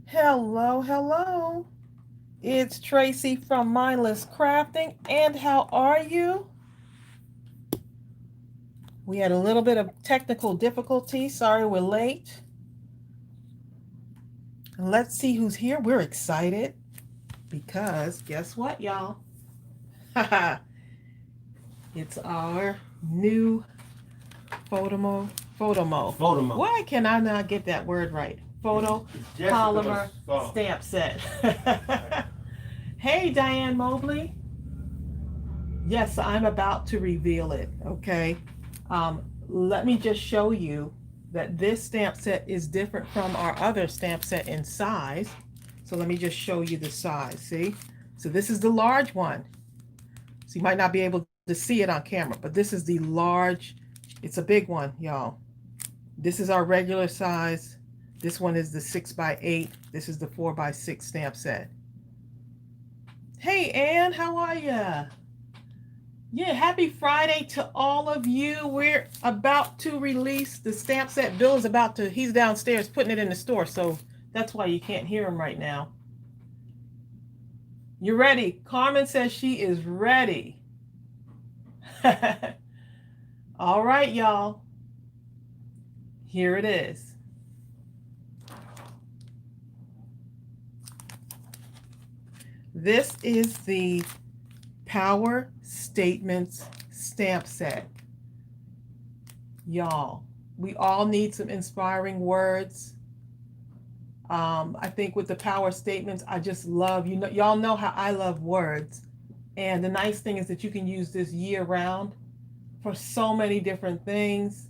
Hello, hello. It's Tracy from Mindless Crafting. And how are you? We had a little bit of technical difficulty. Sorry we're late. And let's see who's here. We're excited because guess what, y'all? It's our new Photomo. Photomo. Photomo. Why can I not get that word right? Photopolymer stamp set. Hey, Diane Mobley. Yes, I'm about to reveal it, okay? Let me just show you that this stamp set is different from our other stamp set in size. So let me just show you the size, see? So this is the large one. So you might not be able to see it on camera, but this is the large, it's a big one, y'all. This is our regular size. This one is the 6x8. This is the 4x6 stamp set. Hey, Ann, how are ya? Yeah, happy Friday to all of you. We're about to release the stamp set. Bill is about to, he's downstairs putting it in the store, so that's why you can't hear him right now. You're ready. Carmen says she is ready. All right, y'all. Here it is. This is the Power Statements stamp set. Y'all, we all need some inspiring words. I think with the power statements, I just love, y'all know how I love words. And the nice thing is that you can use this year round for so many different things.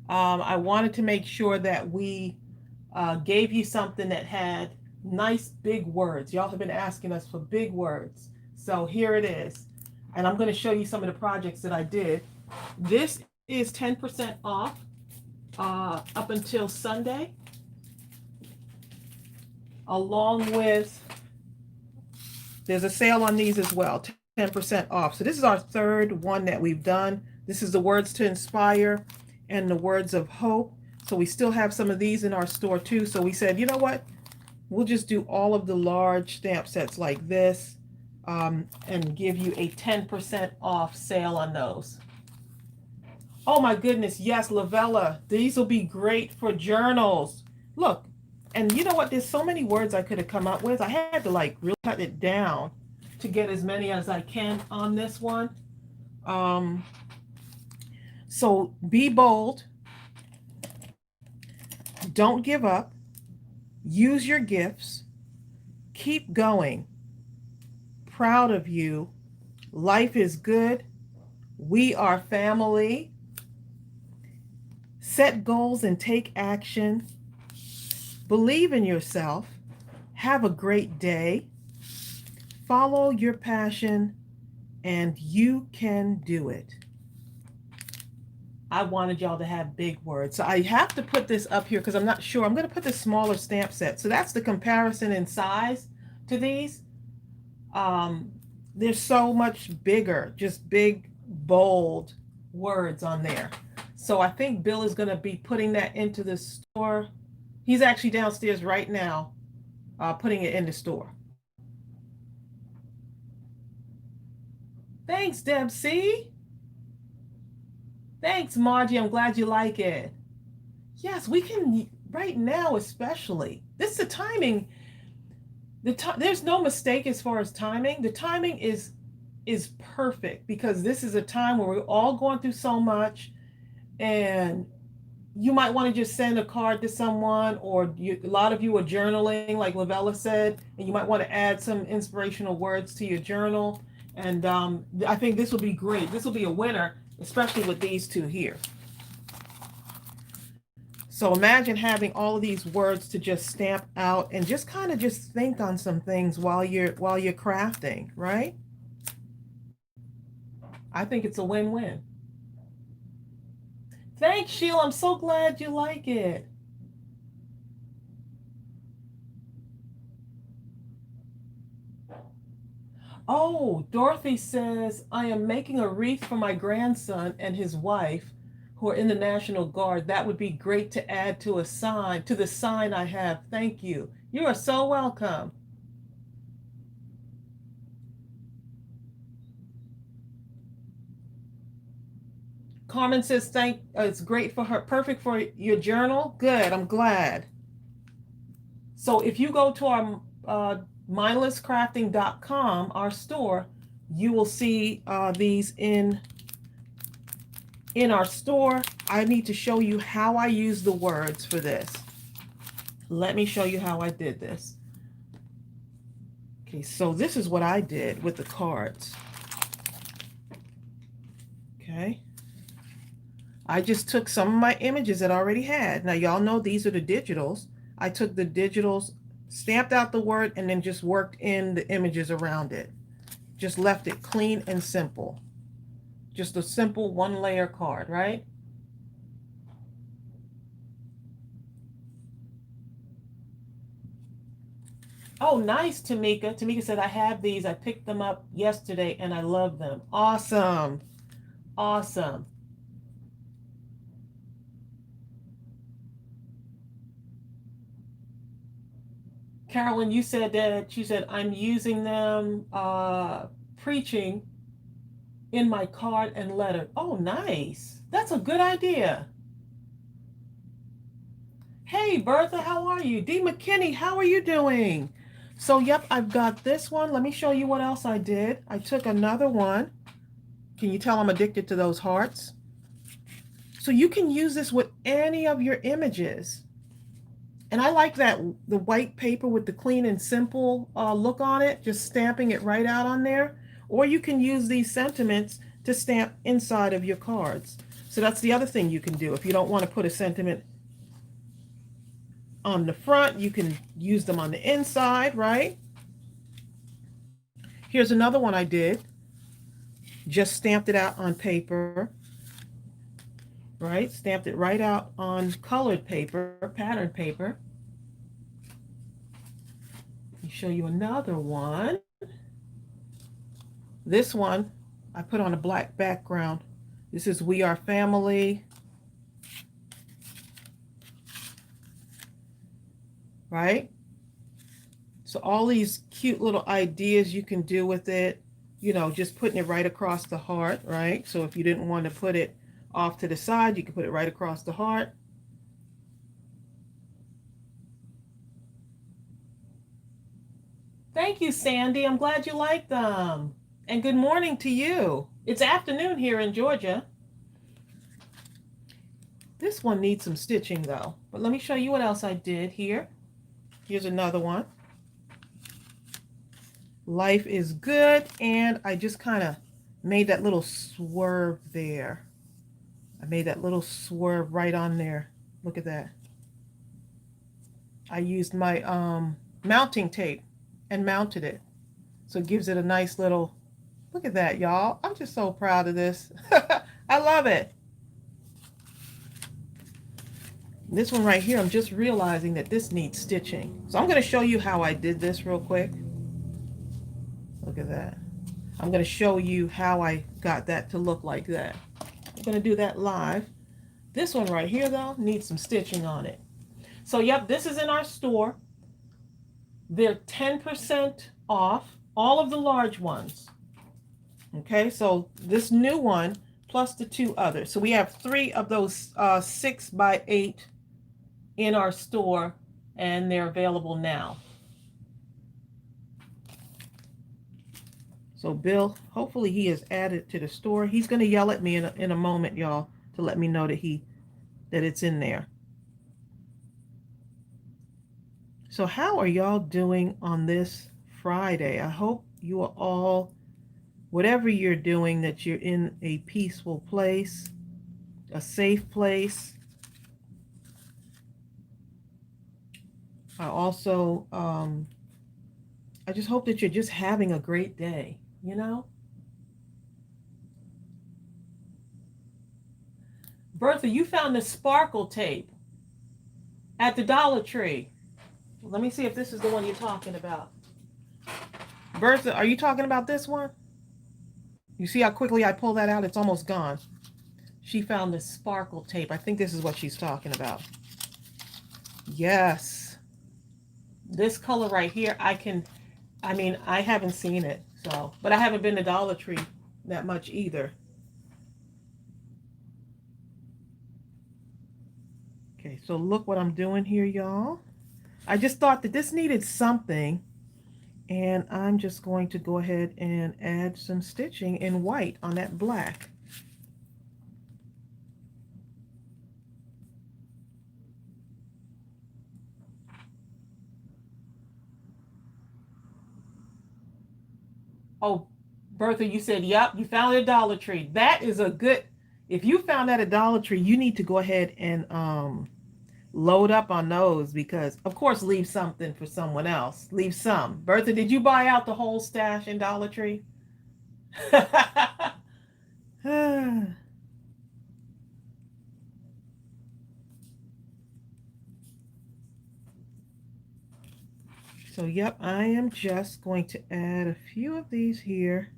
I wanted to make sure that we gave you something that had nice big words. Y'all have been asking us for big words. So here it is. And I'm going to show you some of the projects that I did. This is 10% off up until Sunday, along with, there's a sale on these as well, 10% off. So this is our third one that we've done. This is the words to inspire and the words of hope. So we still have some of these in our store too. So we said, you know what? We'll just do all of the large stamp sets like this and give you a 10% off sale on those. Oh my goodness, yes, Lavella, these will be great for journals. Look, and you know what? There's so many words I could have come up with. I had to like really cut it down to get as many as I can on this one. So be bold. Don't give up. Use your gifts. Keep going. Proud of you. Life is good. We are family. Set goals and take action. Believe in yourself. Have a great day. Follow your passion, and you can do it. I wanted y'all to have big words. So I have to put this up here because I'm not sure. I'm going to put the smaller stamp set. So that's the comparison in size to these. They're so much bigger, just big, bold words on there. So I think Bill is going to be putting that into the store. He's actually downstairs right now, putting it in the store. Thanks, Deb C. Thanks, Margie. I'm glad you like it. Yes, we can right now, especially. This is the timing. There's no mistake as far as timing. The timing is perfect because this is a time where we're all going through so much, and you might want to just send a card to someone, or a lot of you are journaling, like Lavella said, and you might want to add some inspirational words to your journal. And I think this will be great. This will be a winner, especially with these two here. So imagine having all of these words to just stamp out and just kind of just think on some things while you're crafting, right? I think it's a win-win. Thanks, Sheila. I'm so glad you like it. Oh, Dorothy says, I am making a wreath for my grandson and his wife who are in the National Guard. That would be great to add to a sign, to the sign I have. Thank you. You are so welcome. Carmen says, it's great for her, perfect for your journal. Good, I'm glad. So if you go to our mindlesscrafting.com, our store, you will see these in our store. I need to show you how I use the words for this. Let me show you how I did this. Okay, so this is what I did with the cards. Okay. I just took some of my images that I already had. Now, y'all know these are the digitals. I took the digitals, stamped out the word, and then just worked in the images around it. Just left it clean and simple. Just a simple one-layer card, right? Oh, nice, Tamika. Tamika said, I have these. I picked them up yesterday and I love them. Awesome. Awesome. Carolyn, you said that you said I'm using them preaching in my card and letter. Oh, nice. That's a good idea. Hey, Bertha, how are you? Dee McKinney, how are you doing? So, yep, I've got this one. Let me show you what else I did. I took another one. Can you tell I'm addicted to those hearts? So you can use this with any of your images. And I like that, the white paper with the clean and simple look on it, just stamping it right out on there. Or you can use these sentiments to stamp inside of your cards. So that's the other thing you can do. If you don't want to put a sentiment on the front, you can use them on the inside, right? Here's another one I did. Just stamped it out on paper, right? Stamped it right out on colored paper, pattern paper. Let me show you another one. This one I put on a black background. This is We Are Family. Right? So all these cute little ideas you can do with it, you know, just putting it right across the heart, right? So if you didn't want to put it off to the side, you can put it right across the heart. Thank you, Sandy. I'm glad you like them. And good morning to you. It's afternoon here in Georgia. This one needs some stitching though. But let me show you what else I did here. Here's another one. Life is good. And I just kind of made that little swerve there. I made that little swerve right on there. Look at that. I used my mounting tape and mounted it. So it gives it a nice little, look at that, y'all. I'm just so proud of this. I love it. This one right here, I'm just realizing that this needs stitching. So I'm going to show you how I did this real quick. Look at that. I'm going to show you how I got that to look like that. I'm going to do that live. This one right here, though, needs some stitching on it. So, yep, this is in our store. They're 10% off all of the large ones. Okay, so this new one plus the two others. So we have 3 of those 6x8 in our store, and they're available now. So Bill, hopefully he has added to the store. He's going to yell at me in a moment, y'all, to let me know that it's in there. So how are y'all doing on this Friday? I hope you are all, whatever you're doing, that you're in a peaceful place, a safe place. I also, I just hope that you're just having a great day, you know? Bertha, you found the sparkle tape at the Dollar Tree. Let me see if this is the one you're talking about. Bertha, are you talking about this one? You see how quickly I pull that out? It's almost gone. She found the sparkle tape. I think this is what she's talking about. Yes. this color right here, I mean, I haven't seen it, so, but I haven't been to Dollar Tree that much either. Okay, so look what I'm doing here, y'all. I just thought that this needed something, and I'm just going to go ahead and add some stitching in white on that black. Oh, Bertha, you said, yep, you found it at Dollar Tree. That is a good, if you found that at Dollar Tree, you need to go ahead and load up on those because, of course, leave something for someone else. Leave some. Bertha, did you buy out the whole stash in Dollar Tree? So, yep, I am just going to add a few of these here.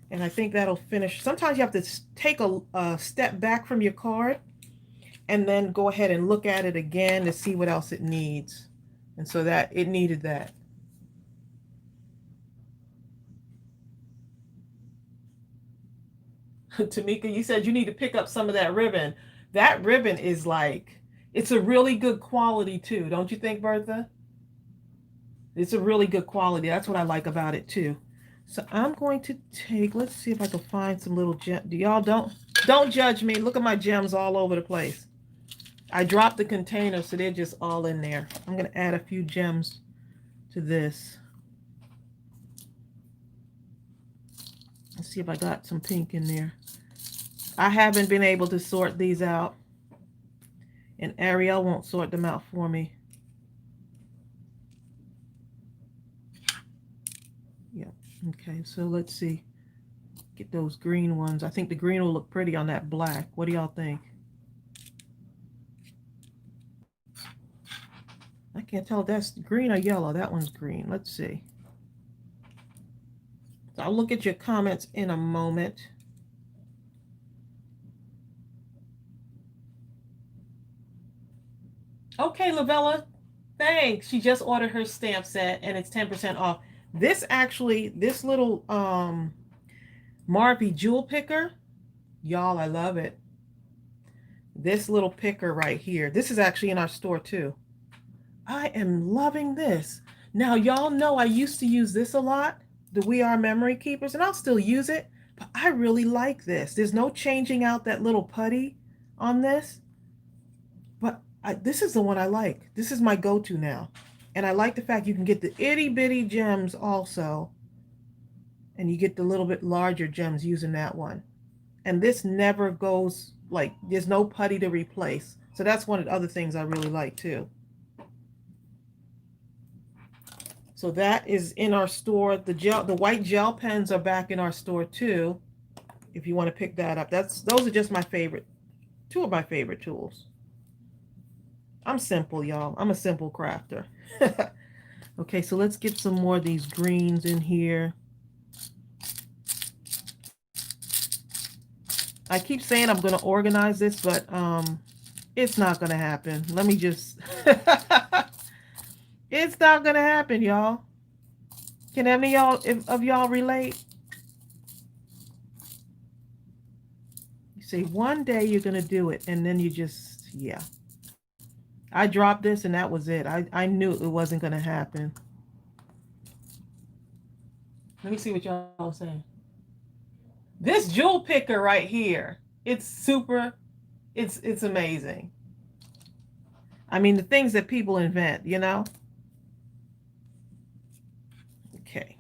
And I think that'll finish. Sometimes you have to take a step back from your card and then go ahead and look at it again to see what else it needs. And so that it needed that. Tamika, you said you need to pick up some of that ribbon. That ribbon is like, it's a really good quality too. Don't you think, Bertha? It's a really good quality. That's what I like about it too. So I'm going to take, let's see if I can find some little gems. Y'all don't judge me. Look at my gems all over the place. I dropped the container, so they're just all in there. I'm going to add a few gems to this. Let's see if I got some pink in there. I haven't been able to sort these out, and Ariel won't sort them out for me. Yeah, okay, so let's see. Get those green ones. I think the green will look pretty on that black. What do y'all think? I can't tell if that's green or yellow. That one's green. Let's see. So I'll look at your comments in a moment. Okay, Lavella, thanks. She just ordered her stamp set and it's 10% off. This actually, this little Marvy jewel picker, y'all, I love it. This little picker right here. This is actually in our store too. I am loving this. Now, y'all know I used to use this a lot, the We Are Memory Keepers, and I'll still use it, but I really like this. There's no changing out that little putty on this, but this is the one I like. This is my go-to now. And I like the fact you can get the itty bitty gems also, and you get the little bit larger gems using that one. And this never goes, like, there's no putty to replace. So that's one of the other things I really like too. So that is in our store. The white gel pens are back in our store too, if you want to pick that up. Those are just my favorite, two of my favorite tools. I'm simple, y'all. I'm a simple crafter. Okay, so let's get some more of these greens in here. I keep saying I'm going to organize this, but it's not going to happen. Let me just... It's not going to happen, y'all. Can any of y'all relate? You say one day you're going to do it, and then you just, yeah. I dropped this, and that was it. I knew it wasn't going to happen. Let me see what y'all are saying. This jewel picker right here, it's super, it's amazing. I mean, the things that people invent, you know? Okay.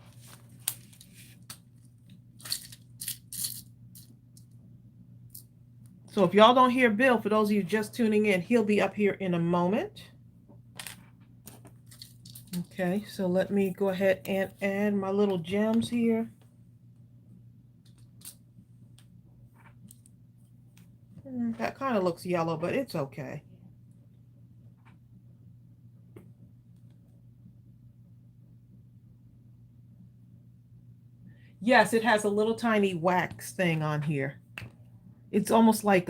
So if y'all don't hear Bill, for those of you just tuning in, he'll be up here in a moment. Okay, so let me go ahead and add my little gems here. That kind of looks yellow, but it's okay. Yes, it has a little tiny wax thing on here. It's almost like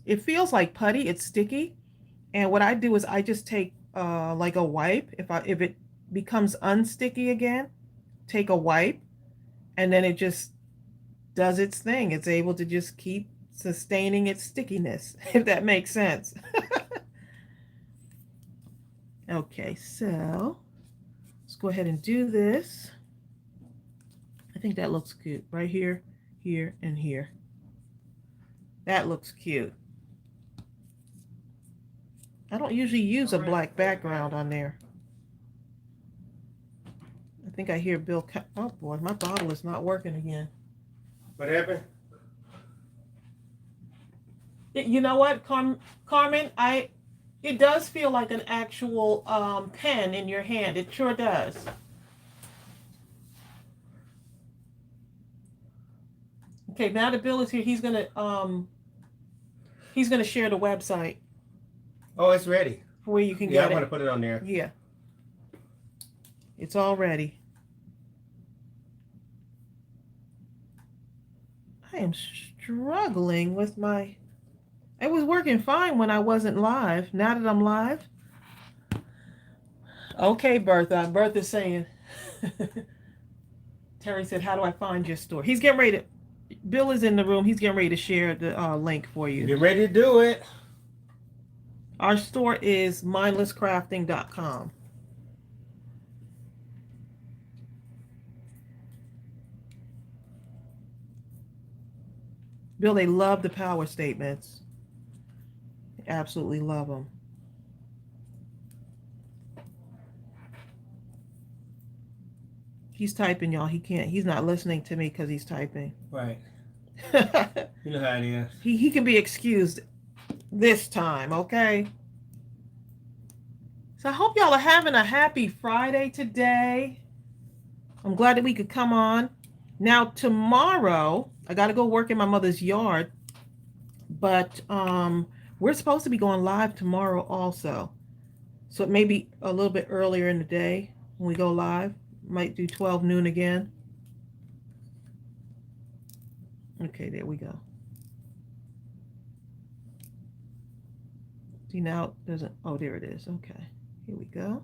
it feels like putty. It's sticky. And what I do is I just take like a wipe. If it becomes unsticky again, take a wipe, and then it just does its thing. It's able to just keep sustaining its stickiness, if that makes sense. Okay, so let's go ahead and do this. I think that looks cute. Right here, here, and here. That looks cute. I don't usually use a black background on there. I think I hear Bill. Oh boy, my bottle is not working again. What happened? You know what, Carmen? It does feel like an actual pen in your hand. It sure does. Okay, now that Bill is here, he's gonna share the website. Oh, it's ready. Where you can Yeah, get I'm it. gonna put it on there. Yeah. It's all ready. I am struggling with my... It was working fine when I wasn't live. Now that I'm live. Okay, Bertha. Bertha's saying. Terry said, how do I find your store? He's getting ready to... Bill is in the room. He's getting ready to share the link for you. Get ready to do it. Our store is mindlesscrafting.com. Bill, they love the power statements. They absolutely love them. He's typing, y'all. He's not listening to me because he's typing. Right. You know how it is. He can be excused this time, okay? So I hope y'all are having a happy Friday today. I'm glad that we could come on. Now tomorrow, I got to go work in my mother's yard, but we're supposed to be going live tomorrow also. So it may be a little bit earlier in the day when we go live. Might do 12 noon again. Okay, there we go. See, now it doesn't... Oh, there it is. Okay, here we go.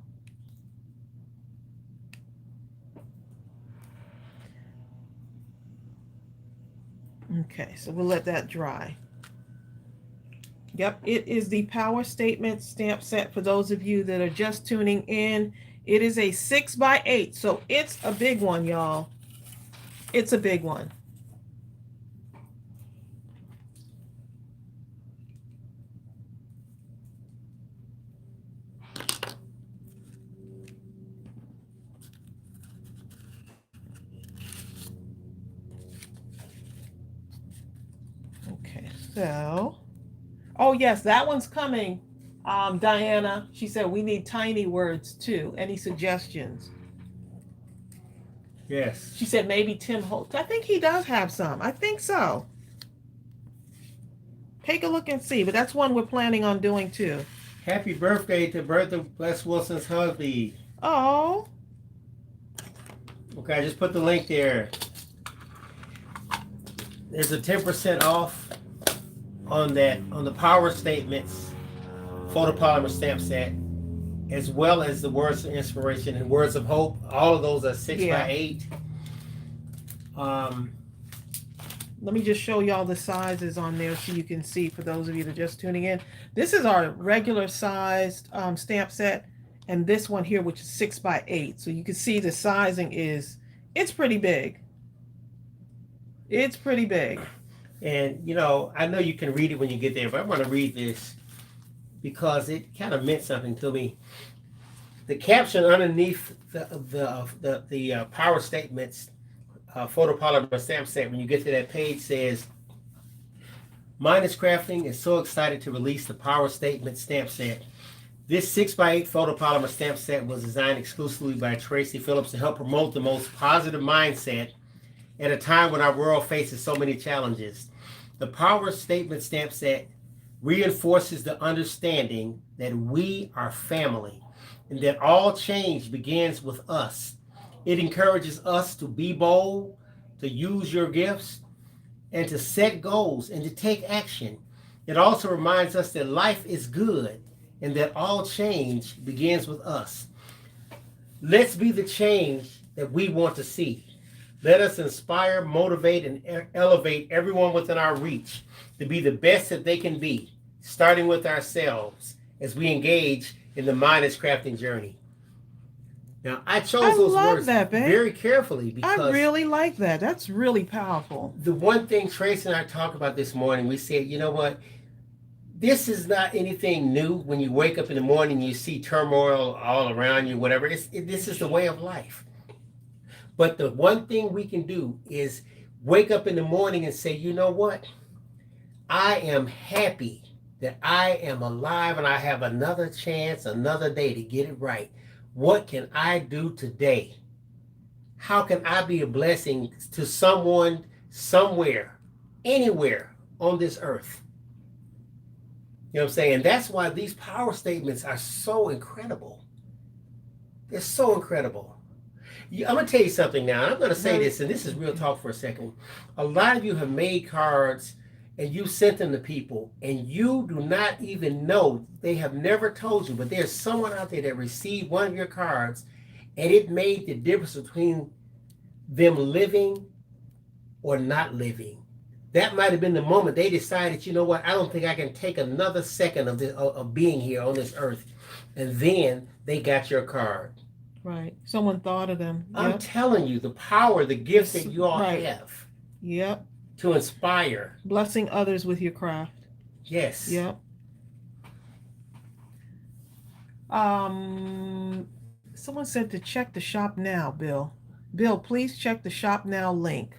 Okay, so we'll let that dry. Yep, it is the Power Statement stamp set for those of you that are just tuning in. It is a 6x8, so it's a big one, y'all. It's a big one. Okay, so... Oh, yes, that one's coming. Diana, she said we need tiny words too. Any suggestions? Yes. She said maybe Tim Holtz. I think he does have some. I think so. Take a look and see, but that's one we're planning on doing too. Happy birthday to Bertha Bless Wilson's husband. Oh. Okay, I just put the link there. There's a 10% off on the Power Statements Photopolymer stamp set, as well as the Words of Inspiration and Words of Hope. All of those are 6x8. Let me just show y'all the sizes on there so you can see, for those of you that are just tuning in. This is our regular sized stamp set, and this one here, which is 6x8. So you can see the sizing it's pretty big. It's pretty big. And you know, I know you can read it when you get there, but I'm going to read this because it kind of meant something to me. The caption underneath the Power Statements Photopolymer stamp set, when you get to that page, says, Mindless Crafting is so excited to release the Power Statement stamp set. This 6x8 photopolymer stamp set was designed exclusively by Tracey Phillips to help promote the most positive mindset at a time when our world faces so many challenges. The Power Statement stamp set reinforces the understanding that we are family and that all change begins with us. It encourages us to be bold, to use your gifts, and to set goals and to take action. It also reminds us that life is good and that all change begins with us. Let's be the change that we want to see. Let us inspire, motivate, and elevate everyone within our reach to be the best that they can be, starting with ourselves as we engage in the mindless crafting journey. Now, I chose those words very carefully because I really like that. That's really powerful. The one thing Tracey and I talked about this morning, we said, you know what? This is not anything new. When you wake up in the morning, you see turmoil all around you, whatever. This is the way of life. But the one thing we can do is wake up in the morning and say, you know what? I am happy that I am alive and I have another chance, another day to get it right. What can I do today? How can I be a blessing to someone, somewhere, anywhere on this earth? You know what I'm saying? That's why these power statements are so incredible. They're so incredible. I'm going to tell you something now. I'm going to say this, and this is real talk for a second. A lot of you have made cards, and you sent them to people, and you do not even know. They have never told you, but there's someone out there that received one of your cards, and it made the difference between them living or not living. That might have been the moment they decided, you know what, I don't think I can take another second of being here on this earth. And then they got your card. Right. Someone thought of them. I'm telling you, the power, the gifts that you all have. Yep. To inspire. Blessing others with your craft. Yes. Yep. Someone said to check the shop now, Bill. Bill, please check the shop now link.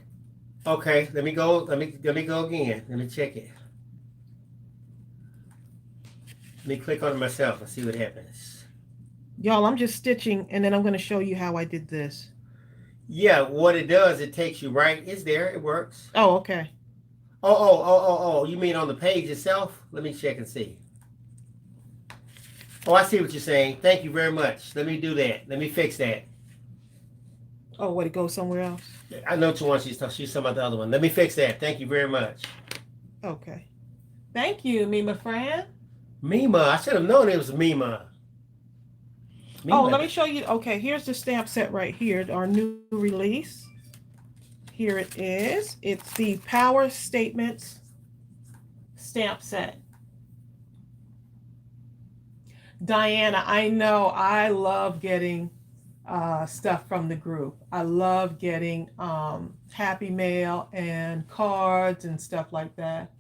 Okay, let me go. Let me go again. Let me check it. Let me click on it myself and see what happens. Y'all, I'm just stitching, and then I'm going to show you how I did this. Yeah, what it does, it takes you right. It's there. It works. Oh, okay. Oh. You mean on the page itself? Let me check and see. Oh, I see what you're saying. Thank you very much. Let me do that. Let me fix that. Oh, what, it goes somewhere else? I know what you want. She's talking about the other one. Let me fix that. Thank you very much. Okay. Thank you, Mima Fran. Mima. I should have known it was Mima. Oh, let me show you. Okay, here's the stamp set right here, our new release. Here it is. It's the Power Statements stamp set. Diana, I know I love getting stuff from the group. I love getting happy mail and cards and stuff like that.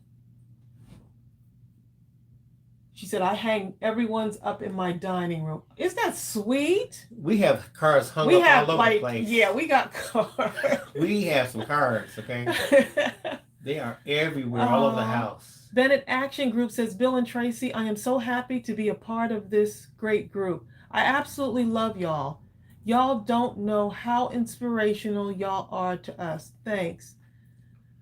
She said, I hang everyone's up in my dining room. Isn't that sweet? We have cards hung up all over the place. Yeah, we got cards. We have some cards, okay? They are everywhere, all over the house. Bennett Action Group says, Bill and Tracey, I am so happy to be a part of this great group. I absolutely love y'all. Y'all don't know how inspirational y'all are to us. Thanks.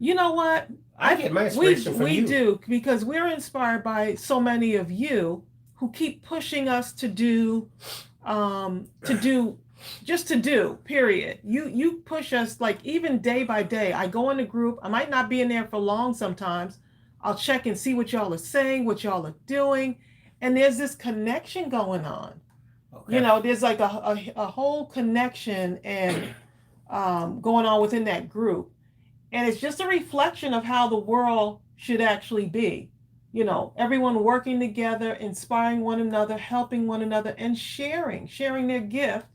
You know what? I get my inspiration from you. We do, because we're inspired by so many of you who keep pushing us to do, period. You push us, like, even day by day. I go in a group. I might not be in there for long sometimes. I'll check and see what y'all are saying, what y'all are doing. And there's this connection going on. Okay. You know, there's like a whole connection and going on within that group. And it's just a reflection of how the world should actually be. You know, everyone working together, inspiring one another, helping one another, and sharing their gift.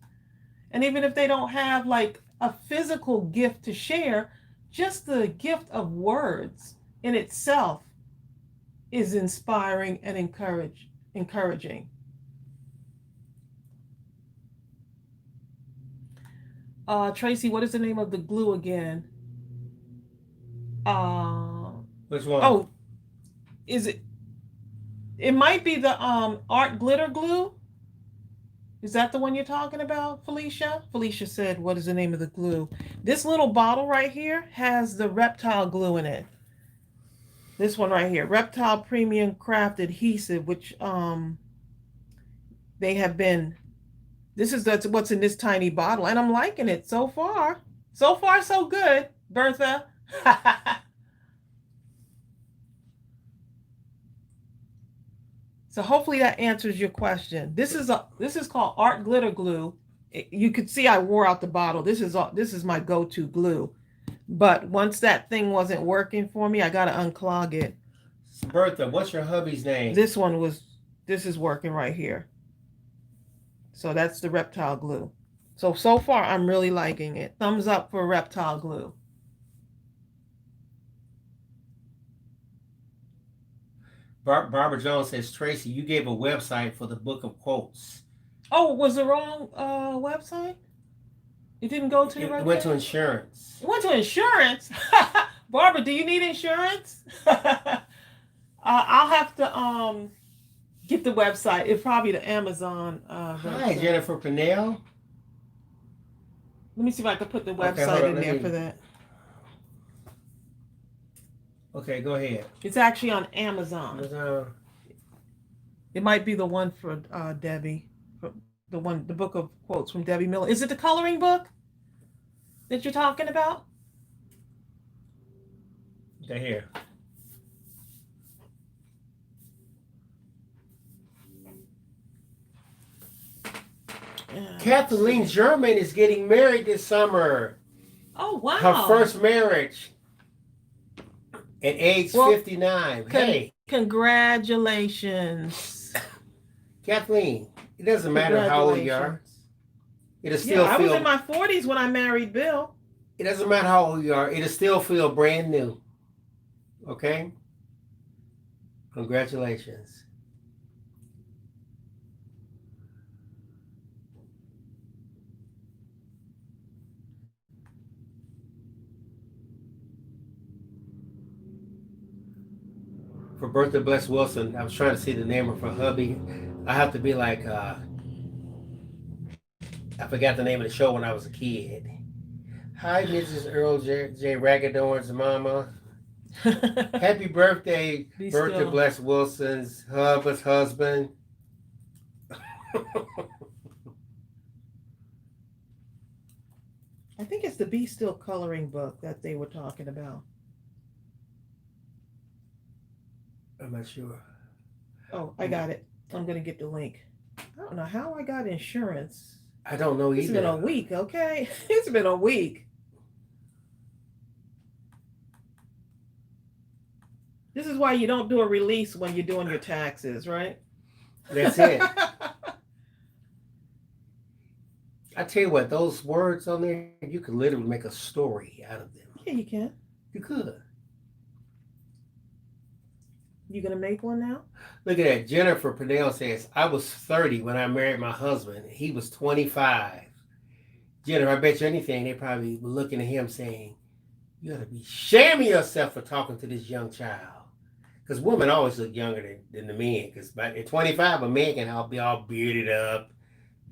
And even if they don't have like a physical gift to share, just the gift of words in itself is inspiring and encouraging. Tracey, what is the name of the glue again? Which one? Oh, is it? It might be the art glitter glue. Is that the one you're talking about, Felicia? Felicia said, what is the name of the glue? This little bottle right here has the reptile glue in it. This one right here, Reptile Premium Craft Adhesive, which they have been, that's what's in this tiny bottle, and I'm liking it so far. So far, so good, Bertha. So hopefully that answers your question. This is called art glitter glue. You could see I wore out the bottle. This is my go-to glue. But once that thing wasn't working for me, I got to unclog it. Bertha, what's your hubby's name? This is working right here. So that's the reptile glue. So far I'm really liking it. Thumbs up for reptile glue. Barbara Jones says, Tracy, you gave a website for the book of quotes. Oh, was the wrong website? It didn't go to the right. It went to insurance. It went to insurance? Barbara, do you need insurance? I'll have to get the website. It's probably the Amazon. Hi, Jennifer Pennell. Let me see if I can put the website in there for that. Okay, go ahead. It's actually on Amazon. Amazon. It might be the one for Debbie. The book of quotes from Debbie Miller. Is it the coloring book that you're talking about? Okay, here. Kathleen German is getting married this summer. Oh, wow. Her first marriage at age 59. Hey. Congratulations. Kathleen, it doesn't matter how old you are. It'll still I was in my 40s when I married Bill. It doesn't matter how old you are. It'll still feel brand new. Okay? Congratulations. For Bertha Bless Wilson, I was trying to see the name of her hubby. I have to be like, I forgot the name of the show when I was a kid. Hi, Mrs. Earl J. Ragadorn's mama. Happy birthday, Bertha Bless Wilson's husband. I think it's the Be Still coloring book that they were talking about. I'm not sure. Oh, I got it. I'm going to get the link. I don't know how I got insurance. I don't know either. It's been a week, okay? It's been a week. This is why you don't do a release when you're doing your taxes, right? That's it. I tell you what, those words on there, you could literally make a story out of them. Yeah, you can. You could. You gonna make one now? Look at that. Jennifer Pennell says, I was 30 when I married my husband. He was 25. Jennifer, I bet you anything, they probably were looking at him saying, you ought to be shaming yourself for talking to this young child. Because women always look younger than the men. Because at 25, a man can be all bearded up.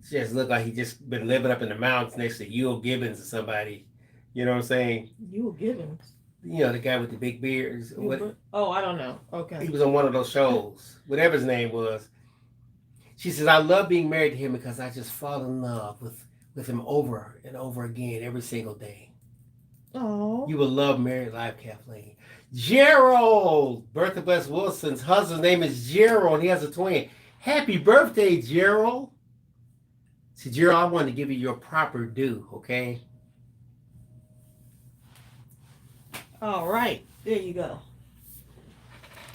Just look like he just been living up in the mountains next to Ewell Gibbons or somebody. You know what I'm saying? Ewell Gibbons? You know, the guy with the big beards. Oh, I don't know. Okay. He was on one of those shows, whatever his name was. She says, I love being married to him because I just fall in love with him over and over again every single day. Oh. You will love married life, Kathleen. Gerald! Bertha Bless Wilson's husband's name is Gerald, and he has a twin. Happy birthday, Gerald. See, Gerald, I wanted to give you your proper due, okay? All right, there you go.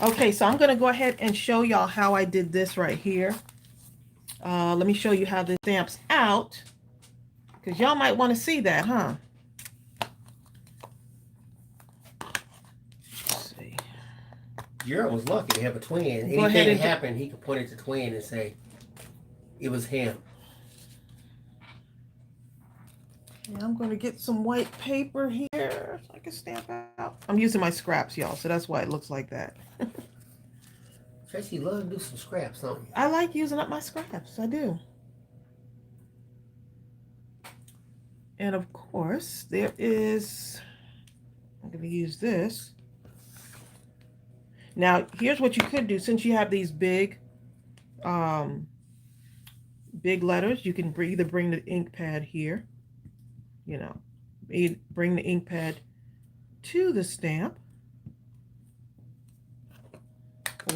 Okay, so I'm going to go ahead and show y'all how I did this right here. Let me show you how this stamps out, because y'all might want to see that, huh? Let's see. Gerald was lucky to have a twin. Anything that happened, he could point at the twin and say, it was him. Yeah, I'm going to get some white paper here so I can stamp out. I'm using my scraps, y'all, so that's why it looks like that. Tracy, you love to do some scraps, don't you? I like using up my scraps. I do. And of course, there is, I'm going to use this. Now, here's what you could do. Since you have these big letters, you can either bring the ink pad here. You know, bring the ink pad to the stamp,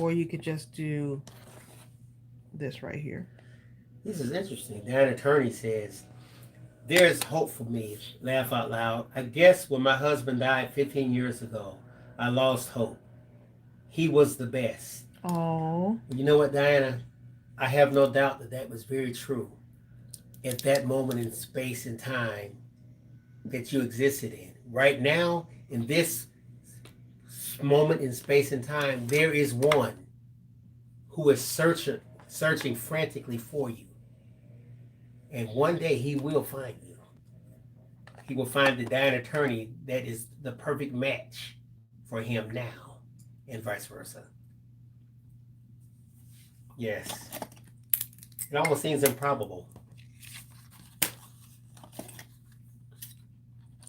or you could just do this right here. This is interesting. That attorney says, there's hope for me. Laugh out loud. I guess when my husband died 15 years ago, I lost hope. He was the best. Oh. You know what, Diana? I have no doubt that that was very true. At that moment in space and time that you existed in. Right now, in this moment in space and time, there is one who is searching frantically for you. And one day he will find you. He will find the dying attorney that is the perfect match for him now, and vice versa. Yes. It almost seems improbable.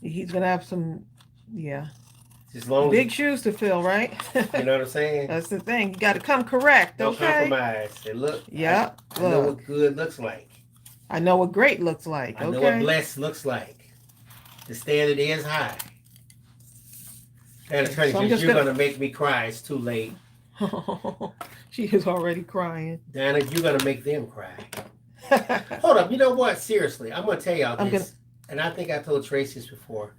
He's gonna have some, yeah, As long as big shoes to fill, right? you know what I'm saying? That's the thing. You got to come correct, No okay? compromise. And look, Yeah. I know what good looks like. I know what great looks like. I Okay. know what blessed looks like. The standard is high. That attorney So I'm says, just you're gonna- going to make me cry. It's too late. She is already crying. Diana, you're going to make them cry. Hold up. You know what? Seriously, I'm going to tell y'all this. And I think I told Tracey this before.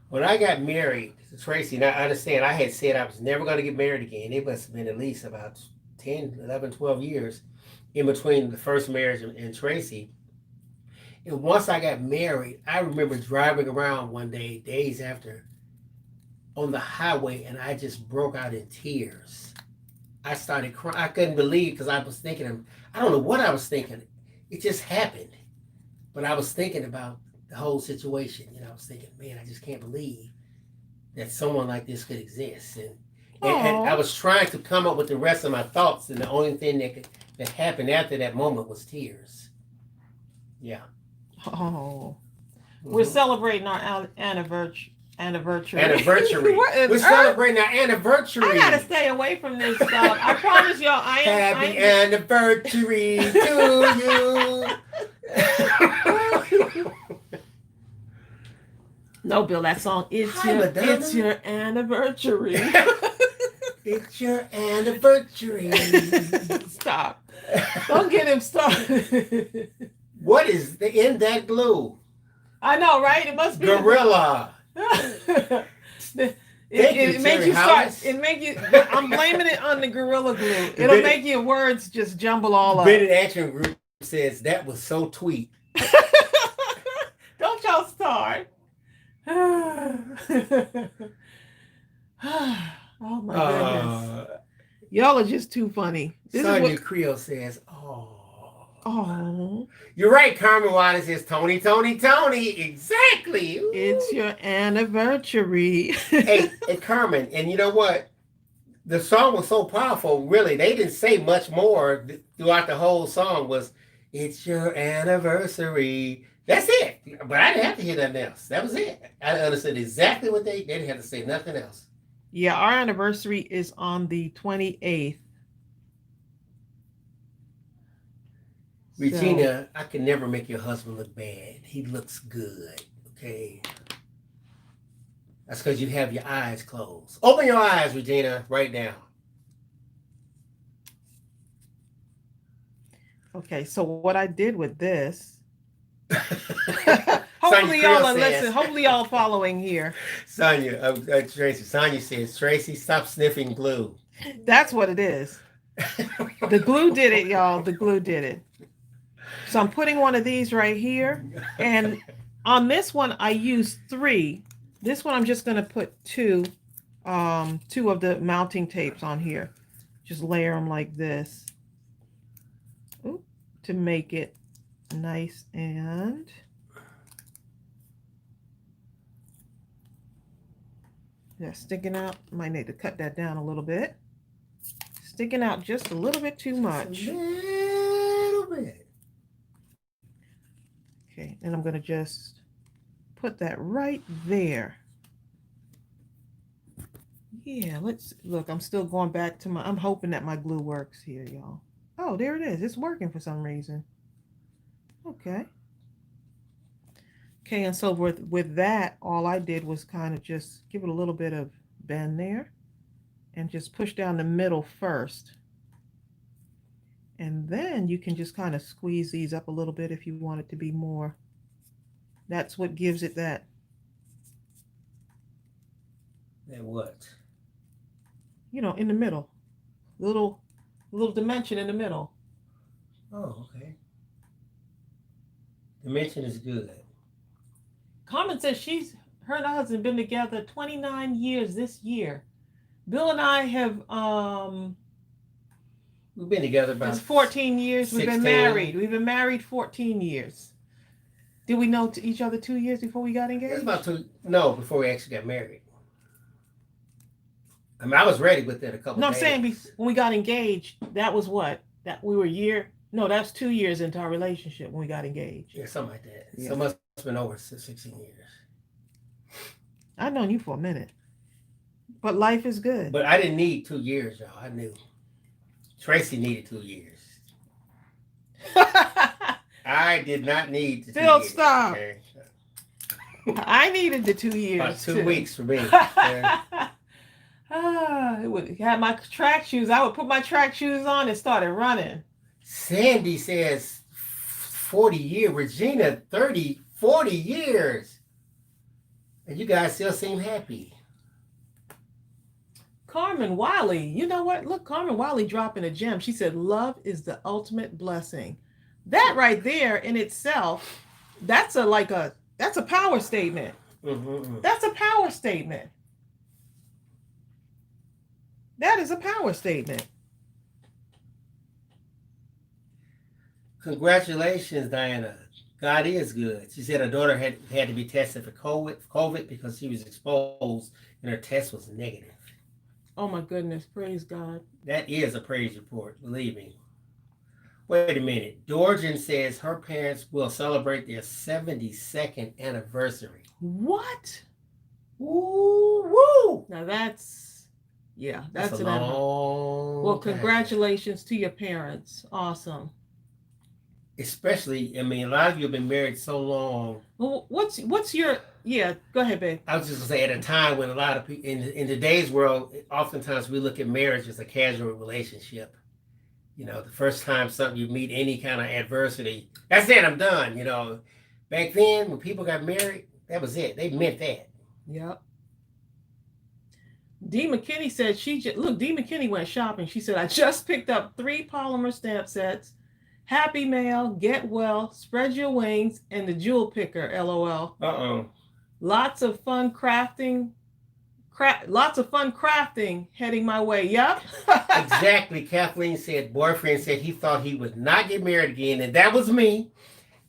When I got married to Tracey, and I understand I had said I was never going to get married again. It must have been at least about 10, 11, 12 years in between the first marriage and Tracey. And once I got married, I remember driving around one day, days after, on the highway, and I just broke out in tears. I started crying. I couldn't believe, because I was thinking, I don't know what I was thinking. It just happened. But I was thinking about the whole situation. You know, I was thinking, man, I just can't believe that someone like this could exist. And I was trying to come up with the rest of my thoughts, and the only thing that happened after that moment was tears. Yeah. Oh. We're celebrating our anniversary. We're We're celebrating our anniversary. I gotta stay away from this stuff. I promise y'all, Happy anniversary to you. No, Bill, that song, it's your anniversary. It's your anniversary. Stop. Don't get him started. What is in that glue? I know, right? It must be Gorilla. It makes you start. It make you. I'm blaming it on the Gorilla Glue. It'll make your words just jumble all up. Bennett Action Group says that was so tweet. Don't y'all start. Oh my goodness. Y'all are just too funny. Sonia Creel says, oh. You're right, Carmen Waters says, Tony. Exactly. Ooh. It's your anniversary. hey, Carmen, and you know what? The song was so powerful, really. They didn't say much more throughout the whole song was, it's your anniversary. That's it. But I didn't have to hear nothing else. That was it. I understood exactly what they didn't have to say nothing else. Yeah, our anniversary is on the 28th. Regina, I can never make your husband look bad. He looks good, okay? That's because you have your eyes closed. Open your eyes, Regina, right now. Okay, so what I did with this... Hopefully y'all are listening. Hopefully y'all following here. Sonia, Tracey. Sonia says, Tracey, stop sniffing glue. That's what it is. The glue did it, y'all. The glue did it. So I'm putting one of these right here. And on this one, I used 3. This one, I'm just going to put 2 of the mounting tapes on here. Just layer them like this. Ooh, to make it nice and... Yeah, sticking out. Might need to cut that down a little bit. Sticking out just a little bit too much. A little bit. Okay, and I'm going to just put that right there. Yeah, let's look. I'm still going back to I'm hoping that my glue works here, y'all. Oh, there it is. It's working for some reason. Okay. Okay, and so with that, all I did was kind of just give it a little bit of bend there and just push down the middle first. And then you can just kind of squeeze these up a little bit if you want it to be more. That's what gives it that. That what? You know, in the middle. Little dimension in the middle. Oh, okay. Dimension is good. Carmen says her and her husband been together 29 years this year. Bill and I have We've been together about it's 14 years. 16. We've been married. We've been married 14 years. Did we know each other 2 years before we got engaged? It's about before we actually got married. I mean, I was ready within a couple No, days. I'm saying when we got engaged, that was what? That we were that's 2 years into our relationship when we got engaged. Yeah, something like that. Yeah. So must have been over 16 years. I've known you for a minute. But life is good. But I didn't need 2 years, y'all. I knew. Tracey needed 2 years. I did not need the 2 Phil, years. stop. Okay? I needed the 2 years. About 2 weeks for me. Had my track shoes. I would put my track shoes on and started running. Sandy says 40 years. Regina, 40 years. And you guys still seem happy. Carmen Wiley, you know what? Look, Carmen Wiley dropping a gem. She said, love is the ultimate blessing. That right there in itself, that's a power statement. Mm-hmm. That's a power statement. That is a power statement. Congratulations, Diana. God is good. She said her daughter had to be tested for COVID because she was exposed and her test was negative. Oh my goodness, praise God. That is a praise report, believe me. Wait a minute. Dorjan says her parents will celebrate their 72nd anniversary. What? Woo, woo. Now that's a long well, time. Congratulations to your parents. Awesome. Especially, I mean, a lot of you have been married so long. Well, what's your go ahead, babe. I was just gonna say, at a time when a lot of people in today's world, oftentimes we look at marriage as a casual relationship. You know, the first time you meet any kind of adversity, that's it, I'm done. You know, back then when people got married, that was it. They meant that. Yep. Dee McKinney said Dee McKinney went shopping. She said, I just picked up 3 polymer stamp sets. Happy Mail, Get Well, Spread Your Wings, and the Jewel Picker, LOL. Uh-oh. Lots of fun crafting heading my way. Yep. Exactly. Kathleen said, boyfriend said he thought he would not get married again, and that was me.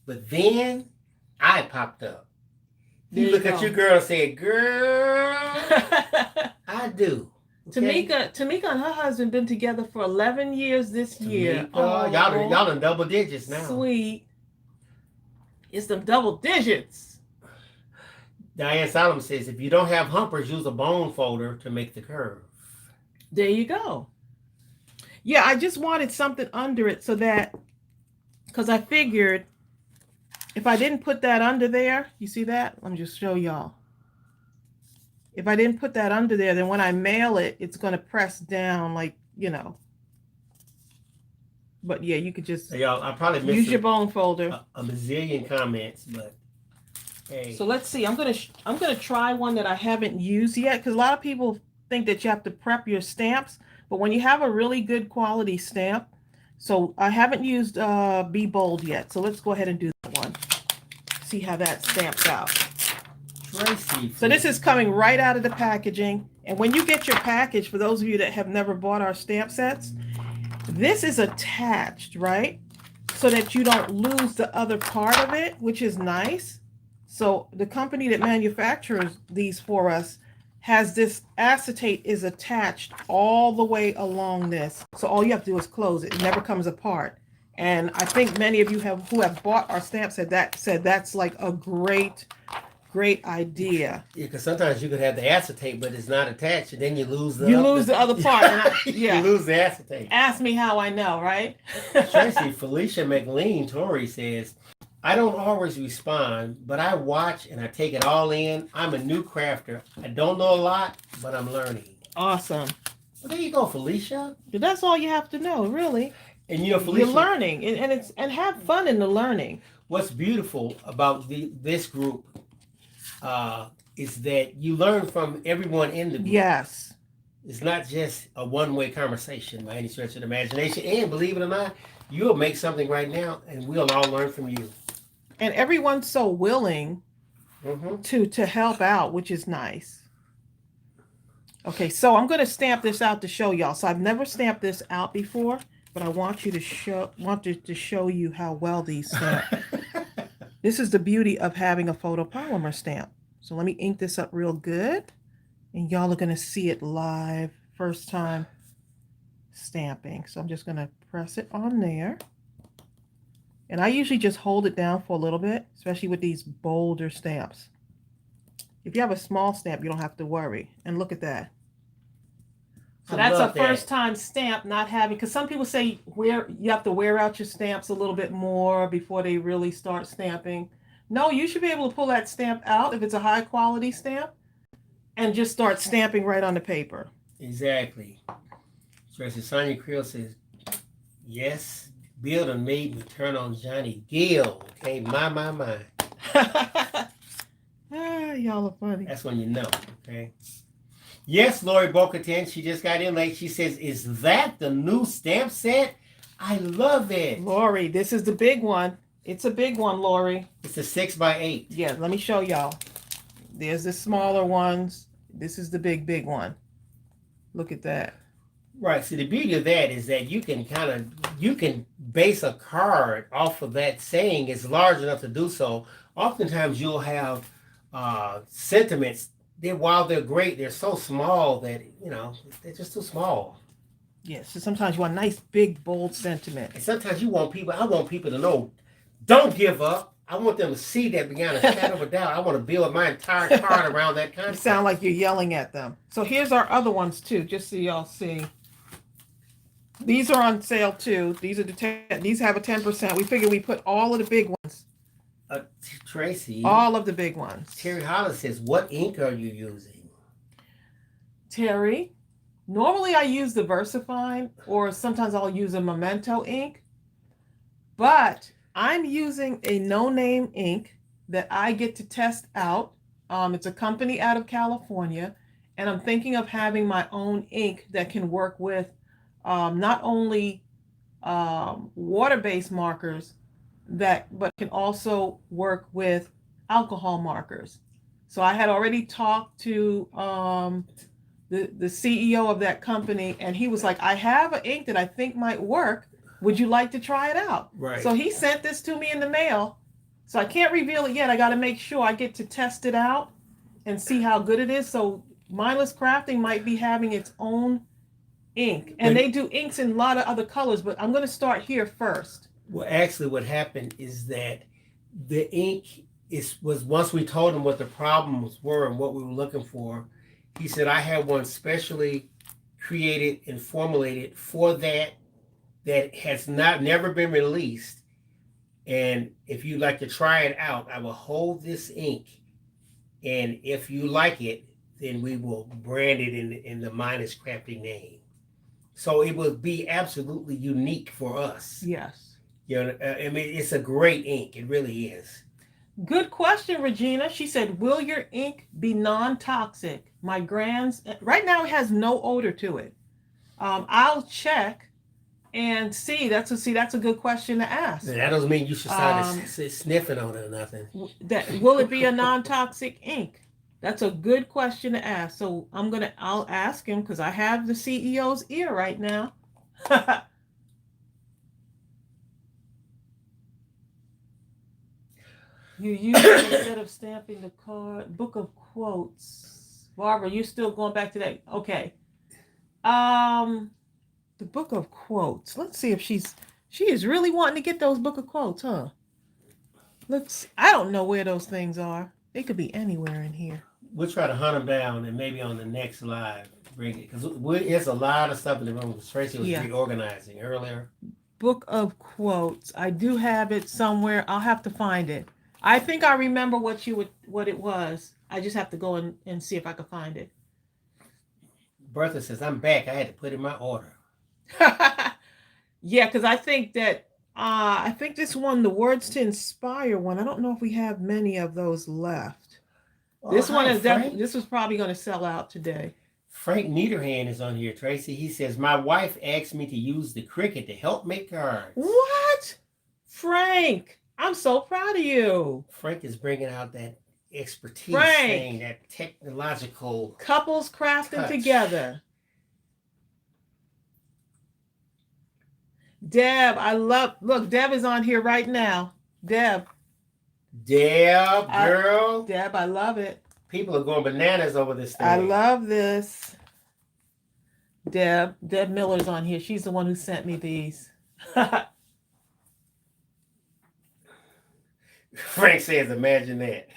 But then I popped up. You look at your girl and say, girl, I do. Okay? Tamika and her husband been together for 11 years this year. Oh, y'all in double digits now. Sweet. It's them double digits. Diane Solomon says, if you don't have humpers, use a bone folder to make the curve. There you go. Yeah, I just wanted something under it so that, because I figured if I didn't put that under there, you see that? Let me just show y'all. If I didn't put that under there, then when I mail it, it's going to press down like, you know. But yeah, you could just y'all, I probably missed use your bone folder. A bazillion comments, but hey. So let's see. I'm gonna try one that I haven't used yet, because a lot of people think that you have to prep your stamps, but when you have a really good quality stamp, so I haven't used Be Bold yet. So let's go ahead and do that one. See how that stamps out. Tracey. So this is coming right out of the packaging. And when you get your package, for those of you that have never bought our stamp sets, this is attached, right? So that you don't lose the other part of it, which is nice. So the company that manufactures these for us has this acetate is attached all the way along this. So all you have to do is close it. It never comes apart. And I think many of you who have bought our stamp said that's like a great idea. Yeah, because sometimes you could have the acetate, but it's not attached, and then you lose the other part. You lose the acetate. Ask me how I know, right? Tracy, Felicia McLean Torrey says, I don't always respond, but I watch and I take it all in. I'm a new crafter. I don't know a lot, but I'm learning. Awesome. Well, there you go, Felicia. That's all you have to know, really. And you know, You're Felicia, learning, and have fun in the learning. what's beautiful about this group is that you learn from everyone in the group. Yes. It's not just a one-way conversation by any stretch of the imagination. And believe it or not, you'll make something right now, and we'll all learn from you. And everyone's so willing Mm-hmm. to help out, which is nice. Okay, so I'm going to stamp this out to show y'all. So I've never stamped this out before, but I want you to show you how well these stamp. This is the beauty of having a photopolymer stamp. So let me ink this up real good, and y'all are going to see it live, first time stamping. So I'm just going to press it on there. And I usually just hold it down for a little bit, especially with these bolder stamps. If you have a small stamp, you don't have to worry. And look at that. So that's a first time stamp, not having, because some people say you have to wear out your stamps a little bit more before they really start stamping. No, you should be able to pull that stamp out if it's a high quality stamp and just start stamping right on the paper. Exactly. Tracy Sonia Creel says, yes, Bill done made me turn on Johnny Gill. Okay, my. Y'all are funny. That's when you know, okay? Yes, Lori Bocatin, she just got in late. She says, is that the new stamp set? I love it. Lori, this is the big one. It's a big one, Lori. It's a 6x8. Yeah, let me show y'all. There's the smaller ones. This is the big one. Look at that. Right. See, the beauty of that is that you can base a card off of that saying it's large enough to do so. Oftentimes you'll have sentiments that while they're great, they're so small that, you know, they're just too small. Yes, so sometimes you want a nice, big, bold sentiment. And sometimes I want people to know, don't give up. I want them to see that beyond a shadow of a doubt. I want to build my entire card around that concept. You sound like you're yelling at them. So here's our other ones too, just so y'all see. These are on sale too. These are these have a 10%. We figure we put all of the big ones. Tracy. All of the big ones. Terry Hollis says, what ink are you using? Terry, normally I use the VersaFine, or sometimes I'll use a Memento ink. But I'm using a no-name ink that I get to test out. It's a company out of California, and I'm thinking of having my own ink that can work with not only water-based markers, but can also work with alcohol markers. So I had already talked to the CEO of that company, and he was like, I have an ink that I think might work. Would you like to try it out? Right. So he sent this to me in the mail. So I can't reveal it yet. I got to make sure I get to test it out and see how good it is. So Mindless Crafting might be having its own ink. And they do inks in a lot of other colors, but I'm going to start here first. Well, actually, what happened is that the ink was once we told him what the problems were and what we were looking for, he said, I have one specially created and formulated for that has never been released. And if you'd like to try it out, I will hold this ink. And if you like it, then we will brand it in the Mindless Crafting name. So it will be absolutely unique for us. Yes. You know, I mean, it's a great ink. It really is. Good question, Regina. She said, will your ink be non-toxic? My grand's, right now it has no odor to it. I'll check and see. That's a good question to ask. That doesn't mean you should start sniffing on it or nothing. Will it be a non-toxic ink? That's a good question to ask. So I'll ask him, because I have the CEO's ear right now. You use it instead of stamping the card. Book of quotes. Barbara, you still going back to that? Okay. The book of quotes. Let's see if she is really wanting to get those book of quotes, huh? I don't know where those things are. They could be anywhere in here. We'll try to hunt them down and maybe on the next live bring it, because there's a lot of stuff in the room. Tracy was reorganizing earlier. Book of quotes. I do have it somewhere. I'll have to find it. I think I remember what it was. I just have to go and see if I can find it. Bertha says, I'm back. I had to put in my order. Yeah, because I think this one, the Words to Inspire one. I don't know if we have many of those left. Oh, This one hi, is Frank. this was probably going to sell out today. Frank Niederhand is on here, Tracy. He says, my wife asked me to use the Cricut to help make cards. What? Frank, I'm so proud of you. Frank is bringing out that expertise Frank. thing, that technological Couples crafting touch. together. Deb, look, Deb is on here right now. Deb, girl. Deb, I love it. People are going bananas over this thing. I love this. Deb Miller's on here. She's the one who sent me these. Frank says, imagine that.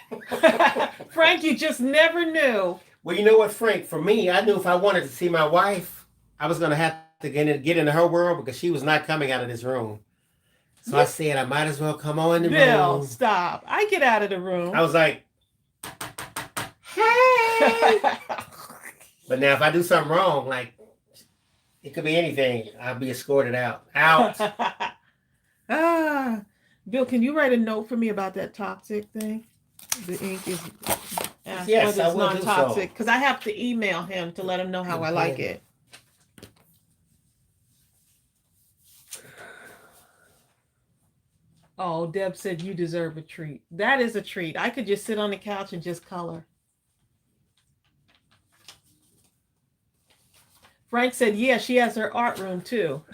Frank, you just never knew. Well, you know what, Frank? For me, I knew if I wanted to see my wife, I was going to have to get into her world because she was not coming out of this room. So I said, I might as well come on in the Bill, room. stop. I get out of the room. I was like, hey. But now if I do something wrong, like, it could be anything, I'll be escorted out. Bill, can you write a note for me about that toxic thing? The ink is yes, I will non-toxic because I have to email him to let him know how I like it. Oh, Deb said you deserve a treat. That is a treat. I could just sit on the couch and just color. Frank said, yeah, she has her art room too.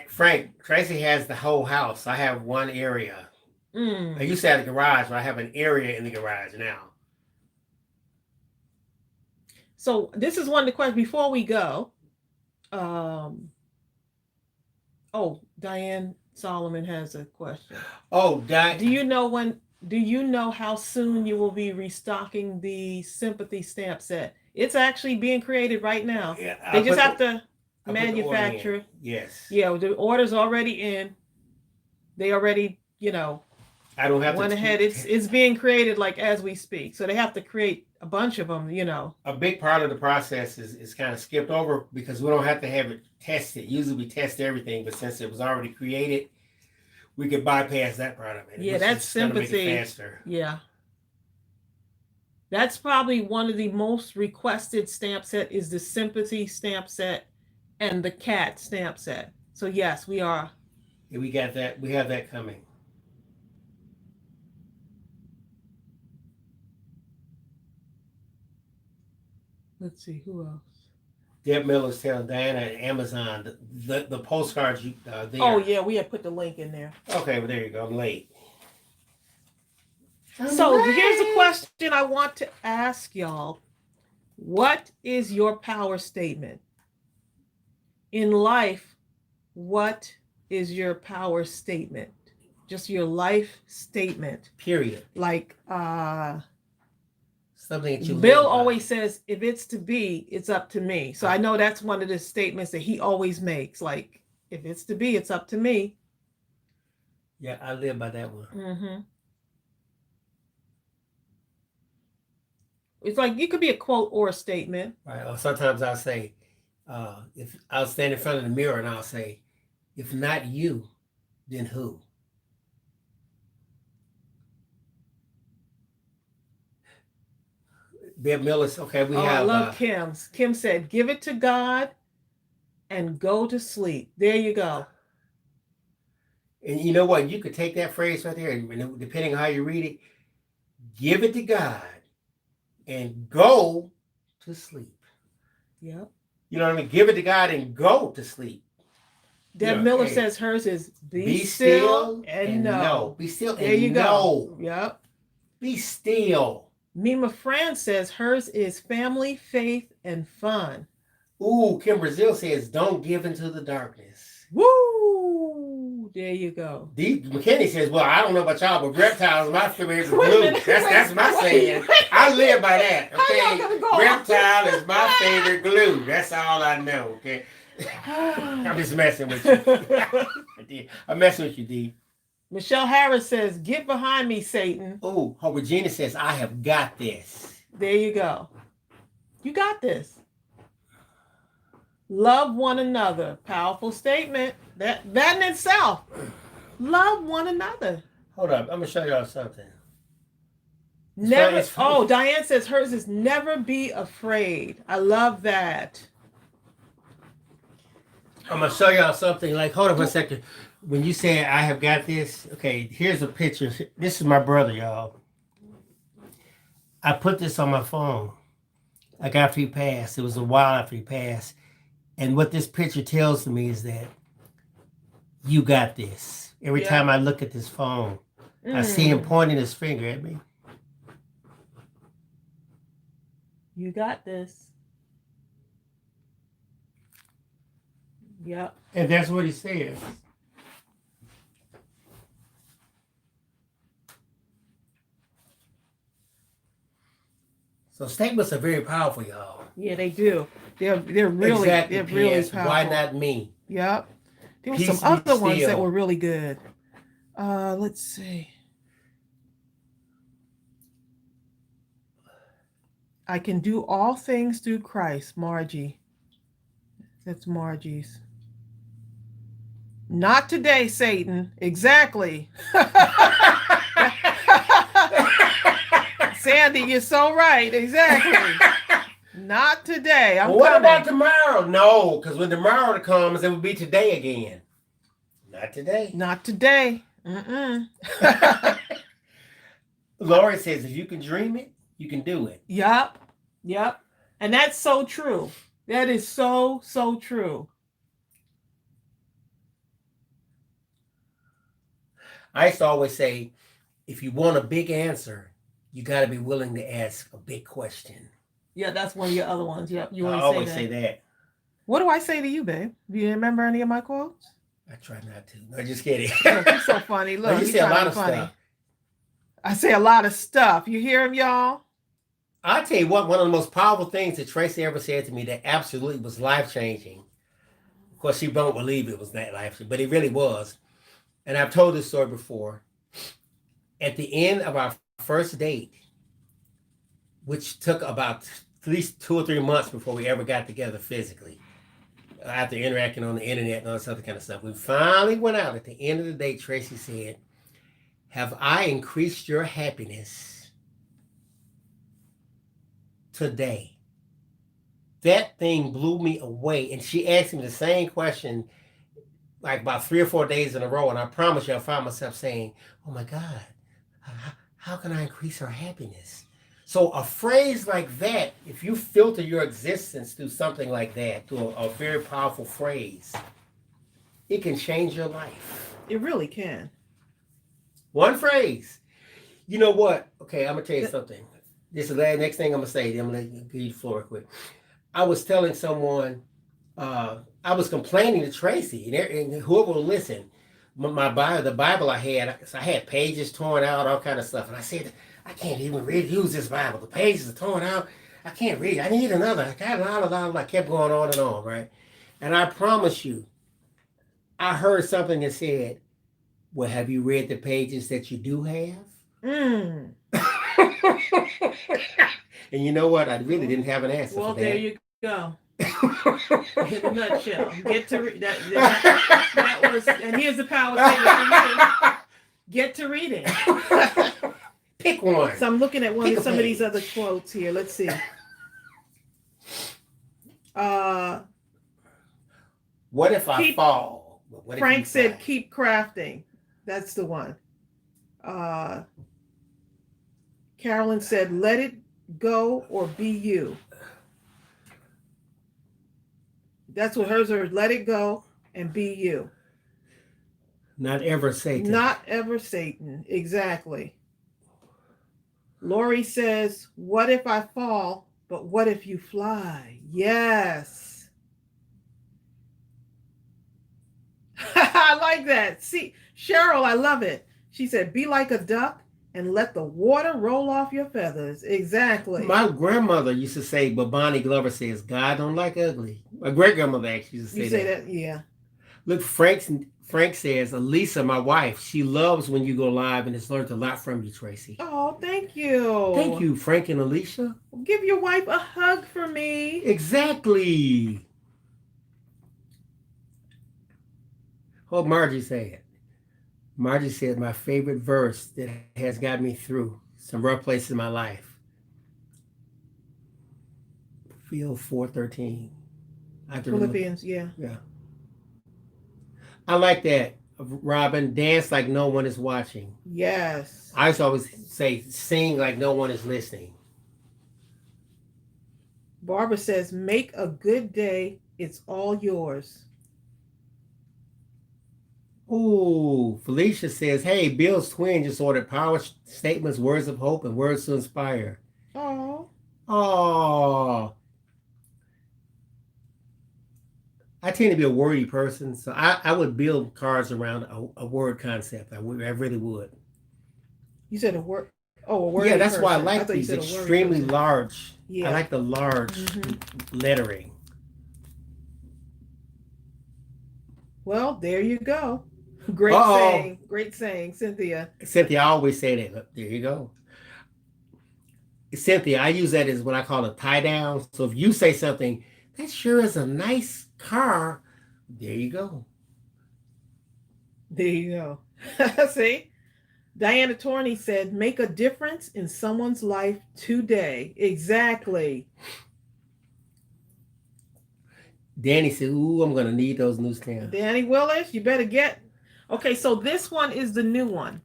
Frank, Tracy has the whole house. I have one area. I used to have a garage, but I have an area in the garage now. So this is one of the questions before we go. Diane Solomon has a question. Do you know how soon you will be restocking the sympathy stamp set? It's actually being created right now. Yeah, they just have to manufacture it. Yes. Yeah, the order's already in. They already, I don't have went ahead. It's being created like as we speak. So they have to create a bunch of them, A big part of the process is kind of skipped over because we don't have to have it tested. Usually we test everything, but since it was already created, we could bypass that part of it. Yeah, that's sympathy. Make it faster. Yeah. That's probably one of the most requested stamp set is the sympathy stamp set and the cat stamp set. So yes, we are. Yeah, we got that. We have that coming. Let's see who else. Deb Miller's telling Diana at Amazon the postcards there. Oh yeah, we had put the link in there. Okay, well there you go. I'm late. So here's a question I want to ask y'all. What is your power statement? In life, what is your power statement? Just your life statement. Period. Like something that you Bill always says, if it's to be, it's up to me. So I know that's one of the statements that he always makes. Like, if it's to be, it's up to me. Yeah, I live by that one. Mm-hmm. It's like you could be a quote or a statement. Right. Or sometimes I'll say, if I'll stand in front of the mirror and I'll say, if not you, then who? Deb Miller's, okay, we have. I love Kim's. Kim said, give it to God and go to sleep. There you go. And you know what? You could take that phrase right there, and depending on how you read it, give it to God and go to sleep. Yep. You know what I mean? Give it to God and go to sleep. Deb Miller says hers is be still and know. Be still there and you know. Go. Yep. Be still. Mima Fran says hers is family, faith, and fun. Ooh, Kim Brazil says don't give into the darkness. Woo! There you go. D. McKinney says, well, I don't know about y'all, but reptile is my favorite glue. That's my saying. I live by that. Okay. Reptile is my favorite glue. That's all I know. Okay. I'm just messing with you. I'm messing with you, D. Michelle Harris says, get behind me, Satan. Oh, Regina says, I have got this. There you go. You got this. Love one another. Powerful statement. That in itself. Love one another. Hold up. I'm going to show y'all something. Never. It's fine. Oh, Diane says hers is never be afraid. I love that. I'm going to show y'all something. Like, hold on for a second. When you say I have got this, okay, here's a picture. This is my brother, y'all. I put this on my phone. Like after he passed. It was a while after he passed. And what this picture tells me is that you got this. Every time I look at this phone, I see him pointing his finger at me. You got this. Yep. And that's what he says. So statements are very powerful, y'all. Yeah, they do. They're really exactly, they're really powerful. Why not me? Yep. There were Peace some other ones still. that were really good. Let's see. I can do all things through Christ, Margie. That's Margie's. Not today, Satan. Exactly. Sandy, you're so right. Exactly. Not today. I'm what coming. about tomorrow? No, because when tomorrow comes, it will be today again. Not today. Not today. Mm-mm. Lori says, if you can dream it, you can do it. Yep. Yep. And that's so true. That is so true. I used to always say, if you want a big answer, you got to be willing to ask a big question. Yeah, that's one of your other ones. Yep. You I always say that. What do I say to you, babe? Do you remember any of my quotes? I try not to. No, just kidding. Look, you're so funny. Look, you say a lot of stuff. I say a lot of stuff. You hear him, y'all? I'll tell you what, one of the most powerful things that Tracey ever said to me that absolutely was life-changing. Of course, she don't believe it was that life-changing, but it really was. And I've told this story before. At the end of our first date, which took about at least 2 or 3 months before we ever got together physically, after interacting on the internet and all this other kind of stuff, we finally went out. At the end of the day, Tracey said, have I increased your happiness today? That thing blew me away. And she asked me the same question like about 3 or 4 days in a row. And I promise you, I found myself saying, oh my God, how can I increase her happiness? So a phrase like that, if you filter your existence through something like that, through a very powerful phrase, it can change your life. It really can. One phrase. You know what? Okay, I'm going to tell you something. This is the next thing I'm going to say. I'm going to give you the floor quick. I was telling someone, I was complaining to Tracey, and whoever will listen, the Bible I had pages torn out, all kind of stuff. And I said, I can't even use this Bible. The pages are torn out. I can't read. I need another. I got I kept going on and on, right? And I promise you, I heard something that said, well, have you read the pages that you do have? Mm. And you know what? I really didn't have an answer for that. Well, there you go. In a nutshell. Get to read that was, and here's the power statement for you. Get to reading. Pick one. So I'm looking at some of these other quotes here. Let's see. What if I fall? Frank said, keep crafting. That's the one. Carolyn said, let it go or be you. That's what hers are. Let it go and be you. Not ever Satan. Not ever Satan. Exactly. Lori says, what if I fall, but what if you fly? Yes. I like that. See, Cheryl, I love it. She said, be like a duck and let the water roll off your feathers. Exactly. My grandmother used to say, but Bonnie Glover says, God don't like ugly. My great grandmother actually used to say that. You say that, yeah. Look, Frank says, Elisa, my wife, she loves when you go live and has learned a lot from you, Tracey. Oh, thank you. Thank you, Frank and Alicia. Give your wife a hug for me. Exactly. What Margie said. Margie said my favorite verse that has got me through some rough places in my life. Phil 4:13. I have to remember. Philippians, yeah. Yeah. I like that. Robin, dance like no one is watching. Yes. I used to always say, sing like no one is listening. Barbara says, make a good day. It's all yours. Ooh, Felicia says, hey, Bill's twin just ordered power statements, words of hope, and words to inspire. Oh. Oh, I tend to be a wordy person, so I would build cards around a word concept. I really would. You said a word. Oh, a wordy Yeah, that's person. why I I like thought you these said a wordy extremely person. large. Yeah. I like the large lettering. Well, there you go. Great Uh-oh. saying. Great saying, Cynthia. Cynthia, I always say that. There you go. Cynthia, I use that as what I call a tie down. So if you say something, that sure is a nice car, there you go. There you go. See? Diana Torney said, make a difference in someone's life today. Exactly. Danny said, ooh, I'm going to need those new stamps. Danny Willis, you better get. Okay, so this one is the new one.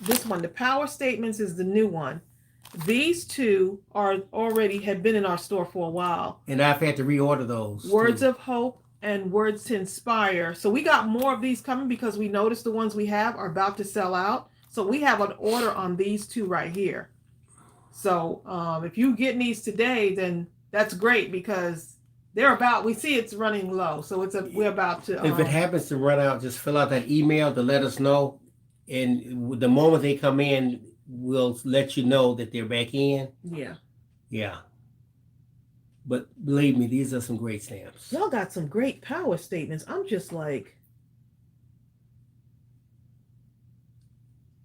This one, the power statements, is the new one. These two are already have been in our store for a while. And I've had to reorder those. Words of hope and words to inspire. So we got more of these coming because we noticed the ones we have are about to sell out. So we have an order on these two right here. So if you get these today, then that's great because they're about. We see it's running low, so we're about to. If it happens to run out, just fill out that email to let us know, and the moment they come in, we'll let you know that they're back in. Yeah. Yeah. But believe me, these are some great stamps. Y'all got some great power statements. I'm just like.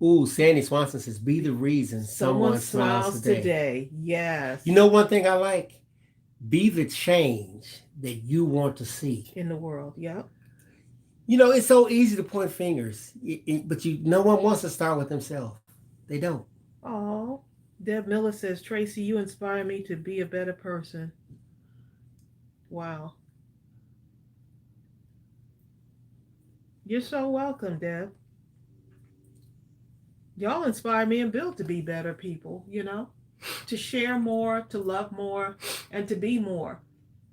Ooh, Sandy Swanson says, be the reason someone smiles today. Yes. You know one thing I like? Be the change that you want to see. In the world, yep. You know, it's so easy to point fingers, but no one wants to start with themselves. They don't. Oh, Deb Miller says, Tracey, you inspire me to be a better person. Wow. You're so welcome, Deb. Y'all inspire me and Bill to be better people, you know, to share more, to love more, and to be more,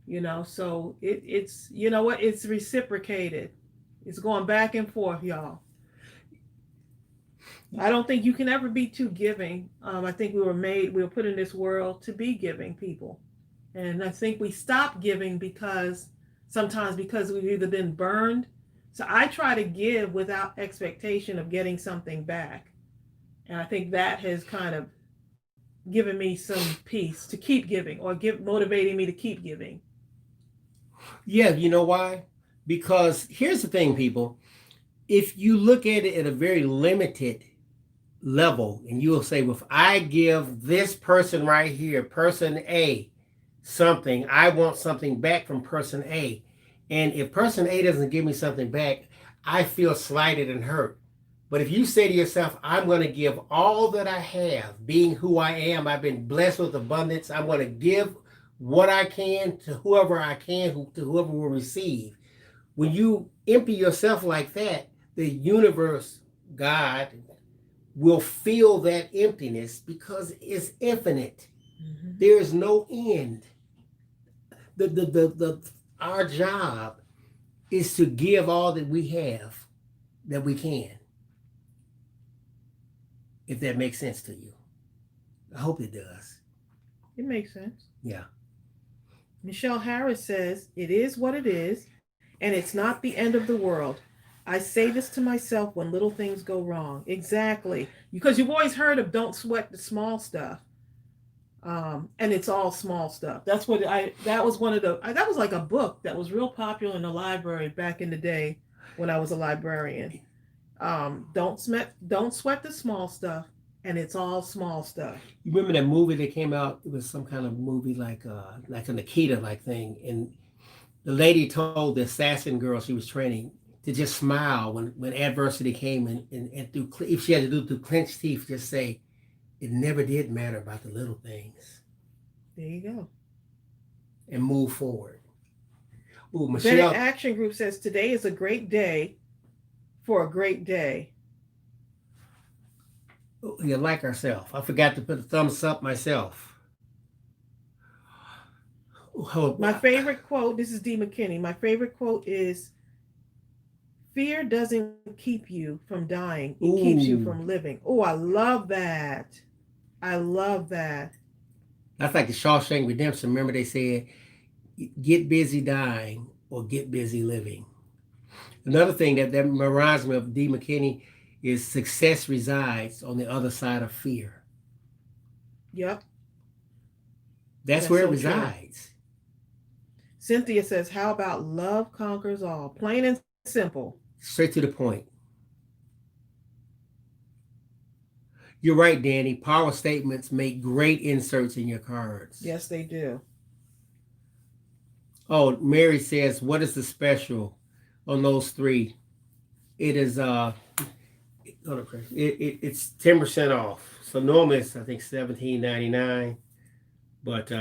you know. So it's, you know what, it's reciprocated. It's going back and forth, y'all. I don't think you can ever be too giving. I think we were put in this world to be giving people. And I think we stop giving sometimes because we've either been burned. So I try to give without expectation of getting something back. And I think that has kind of given me some peace to keep giving or motivating me to keep giving. Yeah, you know why? Because here's the thing, people. If you look at it at a very limited level, and you will say, well, if I give this person right here, person A, something, I want something back from person A. And if person A doesn't give me something back, I feel slighted and hurt. But if you say to yourself, I'm going to give all that I have, being who I am, I've been blessed with abundance, I'm going to give what I can to whoever I can, to whoever will receive. When you empty yourself like that, the universe, God, will fill that emptiness because it's infinite. Mm-hmm. There is no end. Our job is to give all that we have, that we can. If that makes sense to you. I hope it does. It makes sense. Yeah. Michelle Harris says, it is what it is, and it's not the end of the world. I say this to myself when little things go wrong. Exactly. Because you've always heard of don't sweat the small stuff. And it's all small stuff. That was like a book that was real popular in the library back in the day when I was a librarian. Don't sweat the small stuff, and it's all small stuff. You remember that movie that came out? It was some kind of movie like an Akita like thing, and the lady told the assassin girl she was training, to just smile when adversity came and through, if she had to do it through clenched teeth, just say, it never did matter about the little things. There you go. And move forward. Ooh, Bennett Michelle. Action Group says today is a great day for a great day. You like ourselves. I forgot to put a thumbs up myself. My favorite quote, this is D. McKinney. My favorite quote is, fear doesn't keep you from dying. It keeps you from living. Oh, I love that. I love that. That's like the Shawshank Redemption. Remember they said, get busy dying or get busy living. Another thing that reminds me of D. McKinney is success resides on the other side of fear. Yep. That's where it resides. True. Cynthia says, how about love conquers all? Plain and simple. Straight to the point. You're right, Danny. Power statements make great inserts in your cards. Yes, they do. Oh, Mary says, what is the special on those three? It is it's 10% off. So normally it's I think $17.99, but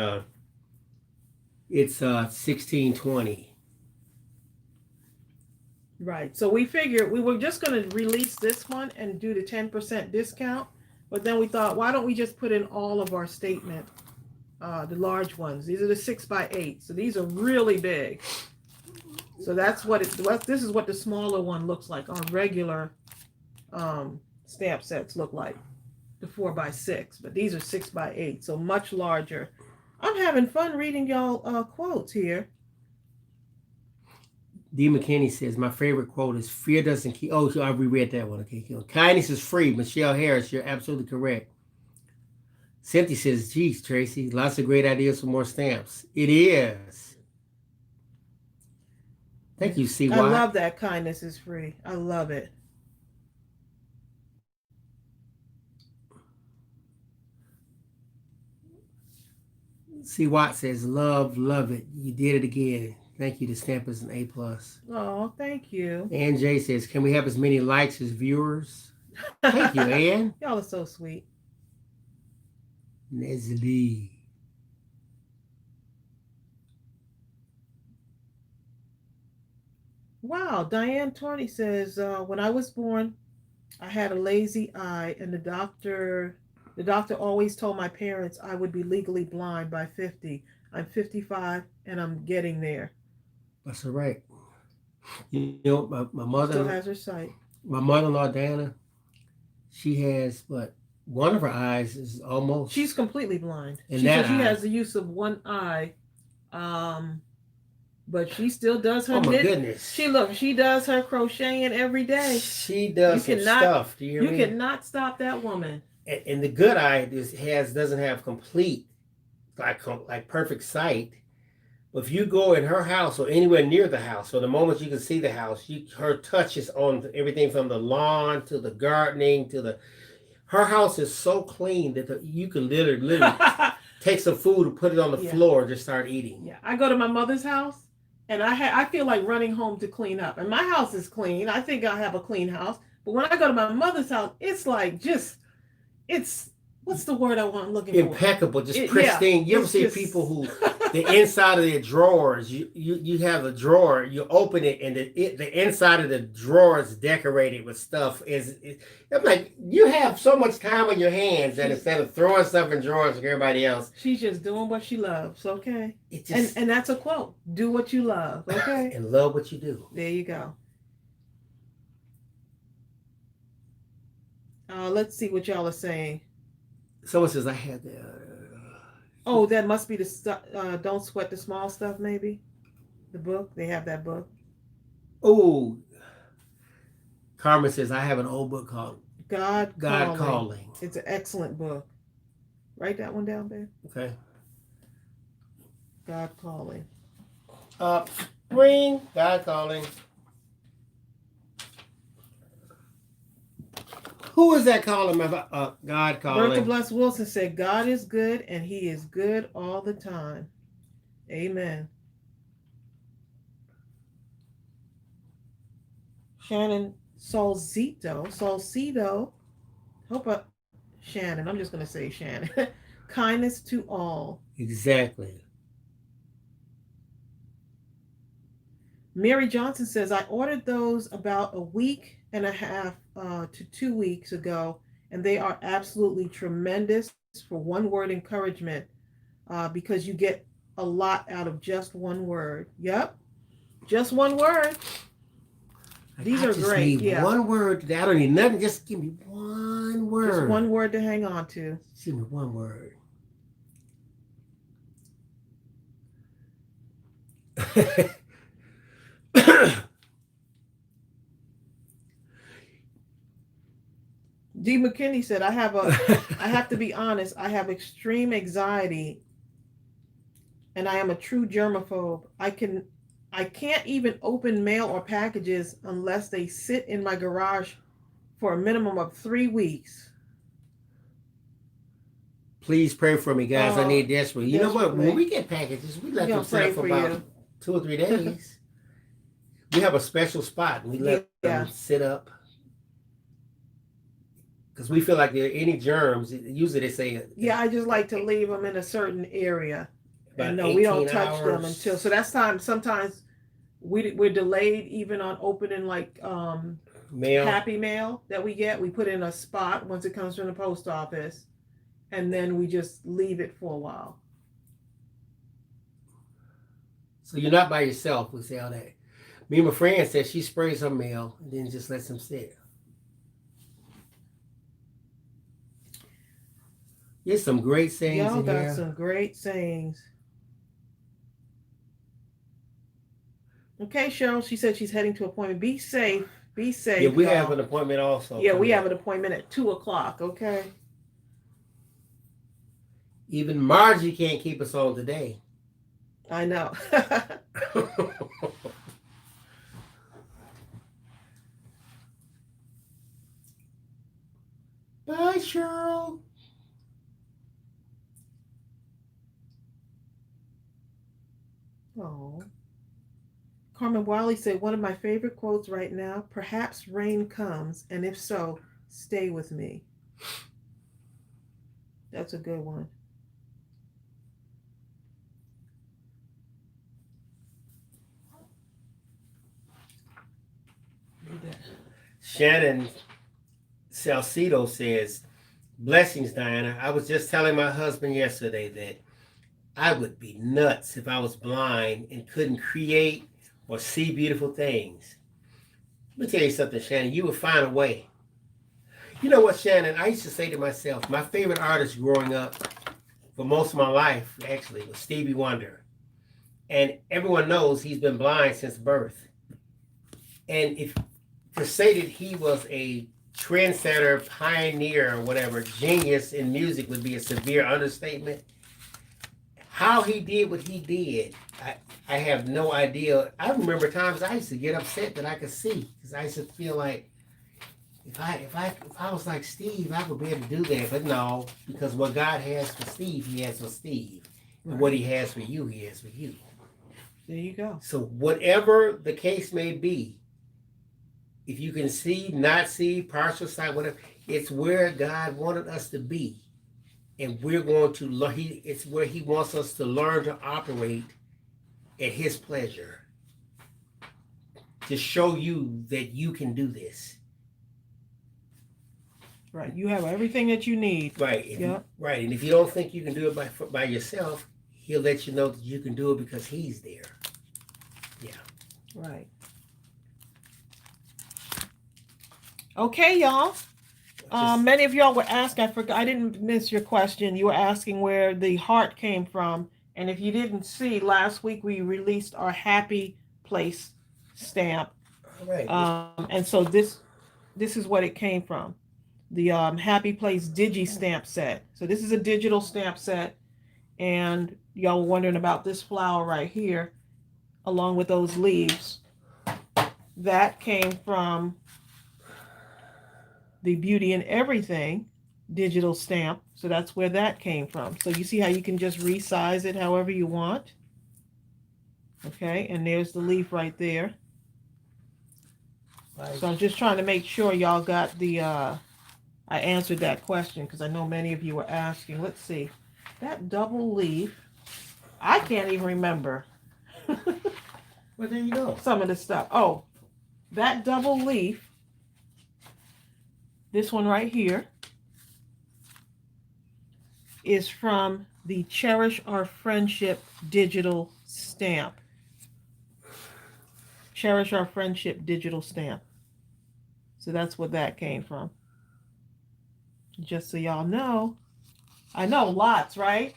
it's $16.20. Right. So we figured we were just going to release this one and do the 10% discount, but then we thought, why don't we just put in all of our statement, the large ones. These are the 6x8, so these are really big. So that's what this is what the smaller one looks like on regular stamp sets look like, the 4x6, but these are 6x8, so much larger. I'm having fun reading y'all quotes here. D. McKinney says, my favorite quote is, fear doesn't keep... Oh, I reread that one. Okay, kindness is free. Michelle Harris, you're absolutely correct. Cynthia says, geez, Tracy, lots of great ideas for more stamps. It is. Thank you, CY. I love that kindness is free. I love it. C. Watt says, love it. You did it again. Thank you. The stamp is an A+. Oh, thank you. Ann J says, can we have as many likes as viewers? Thank you, Ann. Y'all are so sweet. Leslie. Wow, Diane 20 says, when I was born, I had a lazy eye, and the doctor always told my parents I would be legally blind by 50. I'm 55 and I'm getting there. That's all right. You know, my mother still has her sight. My mother-in-law, Diana, she has, but one of her eyes is almost... She's completely blind. She says she has the use of one eye, but she still does her knit. Oh, my goodness. She does her crocheting every day. She does some stuff. Do you hear me? You cannot stop that woman. And the good eye doesn't have complete, like perfect sight. If you go in her house or anywhere near the house, so the moment you can see the house, her touch is on everything from the lawn to the gardening to her house is so clean that you can literally take some food and put it on the floor and just start eating. Yeah, I go to my mother's house and I feel like running home to clean up. And my house is clean. I think I have a clean house. But when I go to my mother's house, it's like what's the word I want looking for? Impeccable, just pristine. You ever see people who the inside of their drawers, you have a drawer, you open it, and the inside of the drawer is decorated with stuff. I'm like, you have so much time on your hands that instead of throwing stuff in drawers like everybody else, she's just doing what she loves. Okay, and that's a quote. Do what you love. Okay, and love what you do. There you go. Let's see what y'all are saying. Someone says I had the. Oh, that must be the Don't Sweat the Small Stuff, maybe. The book. They have that book. Oh. Carmen says I have an old book called God Calling. It's an excellent book. Write that one down, babe. Okay. God Calling. Ring. God Calling. Who is that calling? God calling. Bertha Bless Wilson said, God is good and he is good all the time. Amen. Shannon Solcito. Hope Shannon. I'm just gonna say Shannon. Kindness to all. Exactly. Mary Johnson says, I ordered those about a week and a half to 2 weeks ago, and they are absolutely tremendous for one word encouragement because you get a lot out of just one word. Yep, just one word. These I are just great. need Yeah. one word. I don't need nothing. Just give me one word. Just one word to hang on to. Just give me one word. D. McKinney said, I have to be honest, I have extreme anxiety and I am a true germaphobe. I can't even open mail or packages unless they sit in my garage for a minimum of 3 weeks. Please pray for me, guys. I need desperately. You know what? When we get packages, we let them sit up for about 2 or 3 days. We have a special spot and we let them sit up. Because we feel like there are any germs. Usually they say. Yeah, I just like to leave them in a certain area. And no, 18 we don't touch hours. them until. So that's time. Sometimes we're delayed even on opening like mail. Happy Mail that we get. We put in a spot once it comes from the post office. And then we just leave it for a while. So you're not by yourself. We say all that. Me and my friend said she sprays her mail and then just lets them sit. There's some great sayings Y'all in got here. some great sayings. Okay, Cheryl, she said she's heading to an appointment. Be safe. Be safe. Yeah, we have an appointment also. Yeah, we have an appointment at 2:00. Okay. Even Margie can't keep us on today. I know. Bye, Cheryl. Oh. Carmen Wiley said, one of my favorite quotes right now, perhaps rain comes, and if so, stay with me. That's a good one. Shannon Salcido says, blessings, Diana. I was just telling my husband yesterday that I would be nuts if I was blind and couldn't create or see beautiful things. Let me tell you something, Shannon. You would find a way. You know what, Shannon? I used to say to myself, my favorite artist growing up for most of my life, actually, was Stevie Wonder. And everyone knows he's been blind since birth. And if to say that he was a trendsetter, pioneer, or whatever, genius in music would be a severe understatement. How he did what he did, I have no idea. I remember times I used to get upset that I could see because I used to feel like if I was like Steve, I would be able to do that. But no, because what God has for Steve, He has for Steve, and what He has for you, He has for you. There you go. So whatever the case may be, if you can see, not see, partial sight, whatever, it's where God wanted us to be. And we're going to learn, it's where He wants us to learn to operate at His pleasure. To show you that you can do this. Right. You have everything that you need. Right. Right. And if you don't think you can do it by yourself, He'll let you know that you can do it because He's there. Yeah. Right. Okay, y'all. Many of y'all were asking, I didn't miss your question. You were asking where the heart came from. And if you didn't see, last week we released our Happy Place stamp. Right. And so this is what it came from. The Happy Place Digi stamp set. So this is a digital stamp set. And y'all were wondering about this flower right here, along with those leaves. That came from the Beauty and Everything digital stamp. So that's where that came from. So you see how you can just resize it however you want. Okay, and there's the leaf right there. So I'm just trying to make sure y'all got the, I answered that question because I know many of you were asking. Let's see. That double leaf, I can't even remember. Well, there you go. Some of the stuff. Oh, that double leaf, this one right here, is from the Cherish Our Friendship digital stamp. Cherish Our Friendship digital stamp. So that's what that came from. Just so y'all know. I know, lots, right?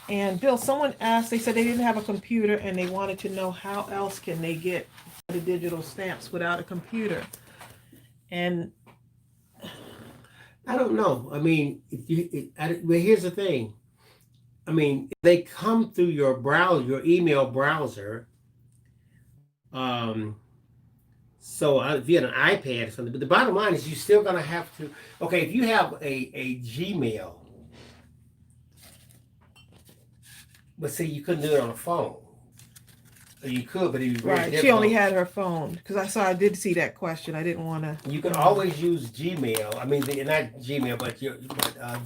And Bill, someone asked, they said they didn't have a computer and they wanted to know how else can they get the digital stamps without a computer. And I don't know. I mean, well, here's the thing. I mean, they come through your browser, your email browser. So if you had an iPad or something, but the bottom line is you're still gonna have to. Okay, if you have a Gmail, but see, you couldn't do it on a phone. Or you could, but it was very right, she difficult. only had her phone because I did see that question. I didn't want to. You can always use Gmail. I mean, not Gmail, but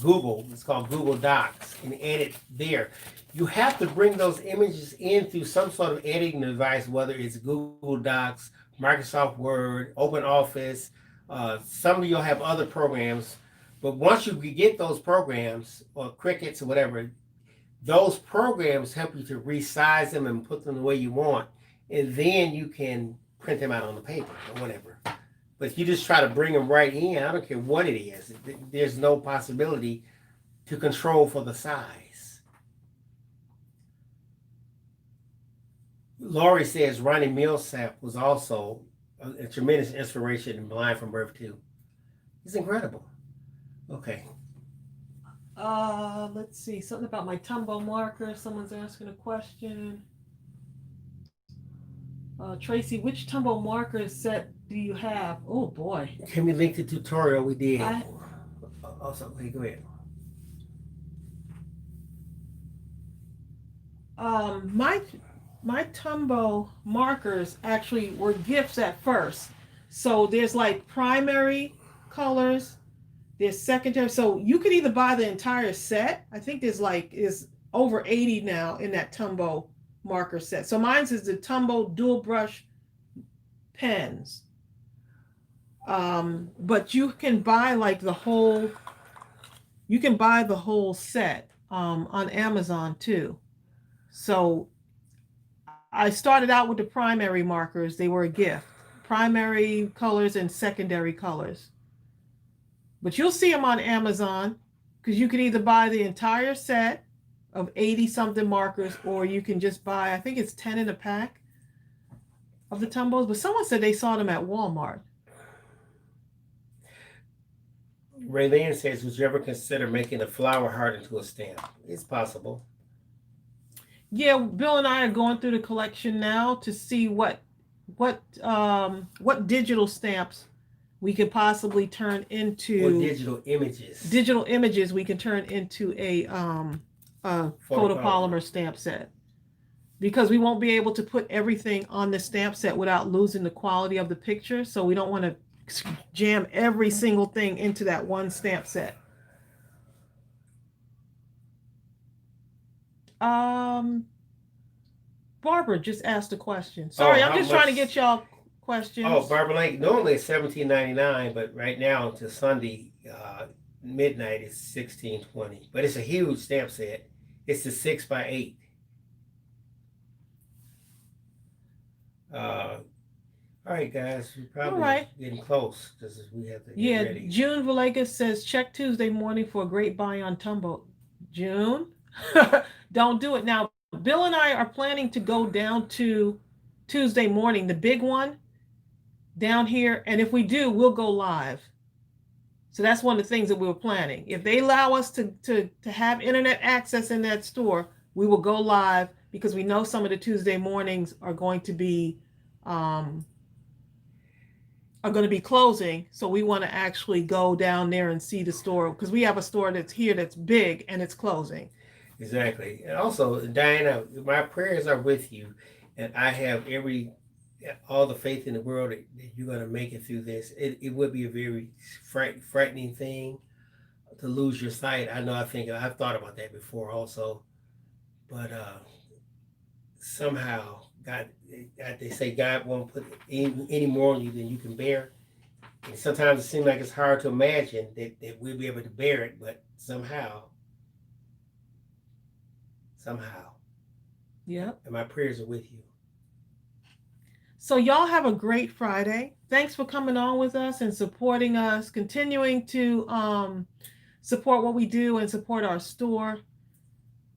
Google. It's called Google Docs, and edit there. You have to bring those images in through some sort of editing device, whether it's Google Docs, Microsoft Word, Open Office. Some of you'll have other programs, but once you get those programs or Crickets or whatever, those programs help you to resize them and put them the way you want, and then you can print them out on the paper or whatever. But if you just try to bring them right in, I don't care what it is, there's no possibility to control for the size. Laurie says Ronnie Millsap was also a tremendous inspiration in Blind from Birth too. He's incredible. Okay. Let's see. Something about my Tombow marker. Someone's asking a question. Tracy, which Tombow marker set do you have? Oh boy. Can we link the tutorial we did? Also, okay, go ahead. My Tombow markers actually were gifts at first. So there's like primary colors, there's secondary. So you could either buy the entire set. I think there's is over 80 now in that Tombow marker set. So mine's is the Tombow dual brush pens. But you can buy the whole set on Amazon too. So I started out with the primary markers. They were a gift. Primary colors and secondary colors. But you'll see them on Amazon because you can either buy the entire set of 80 something markers, or you can just buy, I think it's 10 in a pack of the Tombows. But someone said they saw them at Walmart. Raylene says, would you ever consider making a flower heart into a stamp? It's possible. Yeah, Bill and I are going through the collection now to see what digital stamps we could possibly turn into, or digital images. Digital images we can turn into a photopolymer stamp set, because we won't be able to put everything on the stamp set without losing the quality of the picture. So we don't want to jam every single thing into that one stamp set. Barbara just asked a question. Sorry, I'm just trying to get y'all questions. Oh, Barbara Lake, normally it's $17.99, but right now until Sunday midnight is $16.20. But it's a huge stamp set. It's a 6x8. All right, guys, we're probably getting close because we have to get ready. June Villegas says check Tuesday morning for a great buy on Tombow. June, don't do it now. Bill and I are planning to go down to Tuesday morning, the big one down here, and if we do, we'll go live. So that's one of the things that we were planning. If they allow us to have internet access in that store, we will go live, because we know some of the Tuesday mornings are going to be closing. So we want to actually go down there and see the store, because we have a store that's here that's big and it's closing. Exactly. And also, Diana, my prayers are with you, and I have every all the faith in the world that you're going to make it through this. It would be a very frightening thing to lose your sight. I know. I've thought about that before also, but somehow God, they say God won't put any more on you than you can bear. And sometimes it seems like it's hard to imagine that we'll be able to bear it, but somehow, Yep. and my prayers are with you. So y'all have a great Friday. Thanks for coming on with us and supporting us, continuing to support what we do and support our store.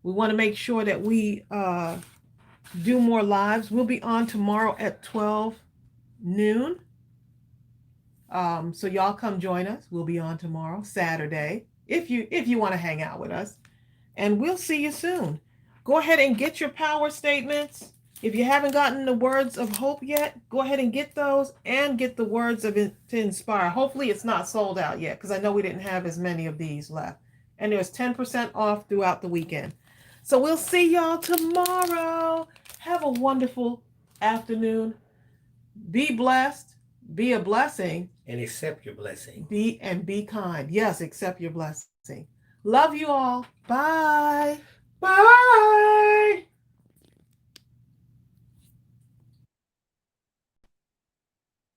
We want to make sure that we do more lives. We'll be on tomorrow at 12 noon. So y'all come join us. We'll be on tomorrow, Saturday, if you want to hang out with us. And we'll see you soon. Go ahead and get your power statements. If you haven't gotten the words of hope yet, go ahead and get those and get the words of it to inspire. Hopefully it's not sold out yet because I know we didn't have as many of these left. And there's 10% off throughout the weekend. So we'll see y'all tomorrow. Have a wonderful afternoon. Be blessed. Be a blessing. And accept your blessing. Be kind. Yes, accept your blessing. Love you all. Bye.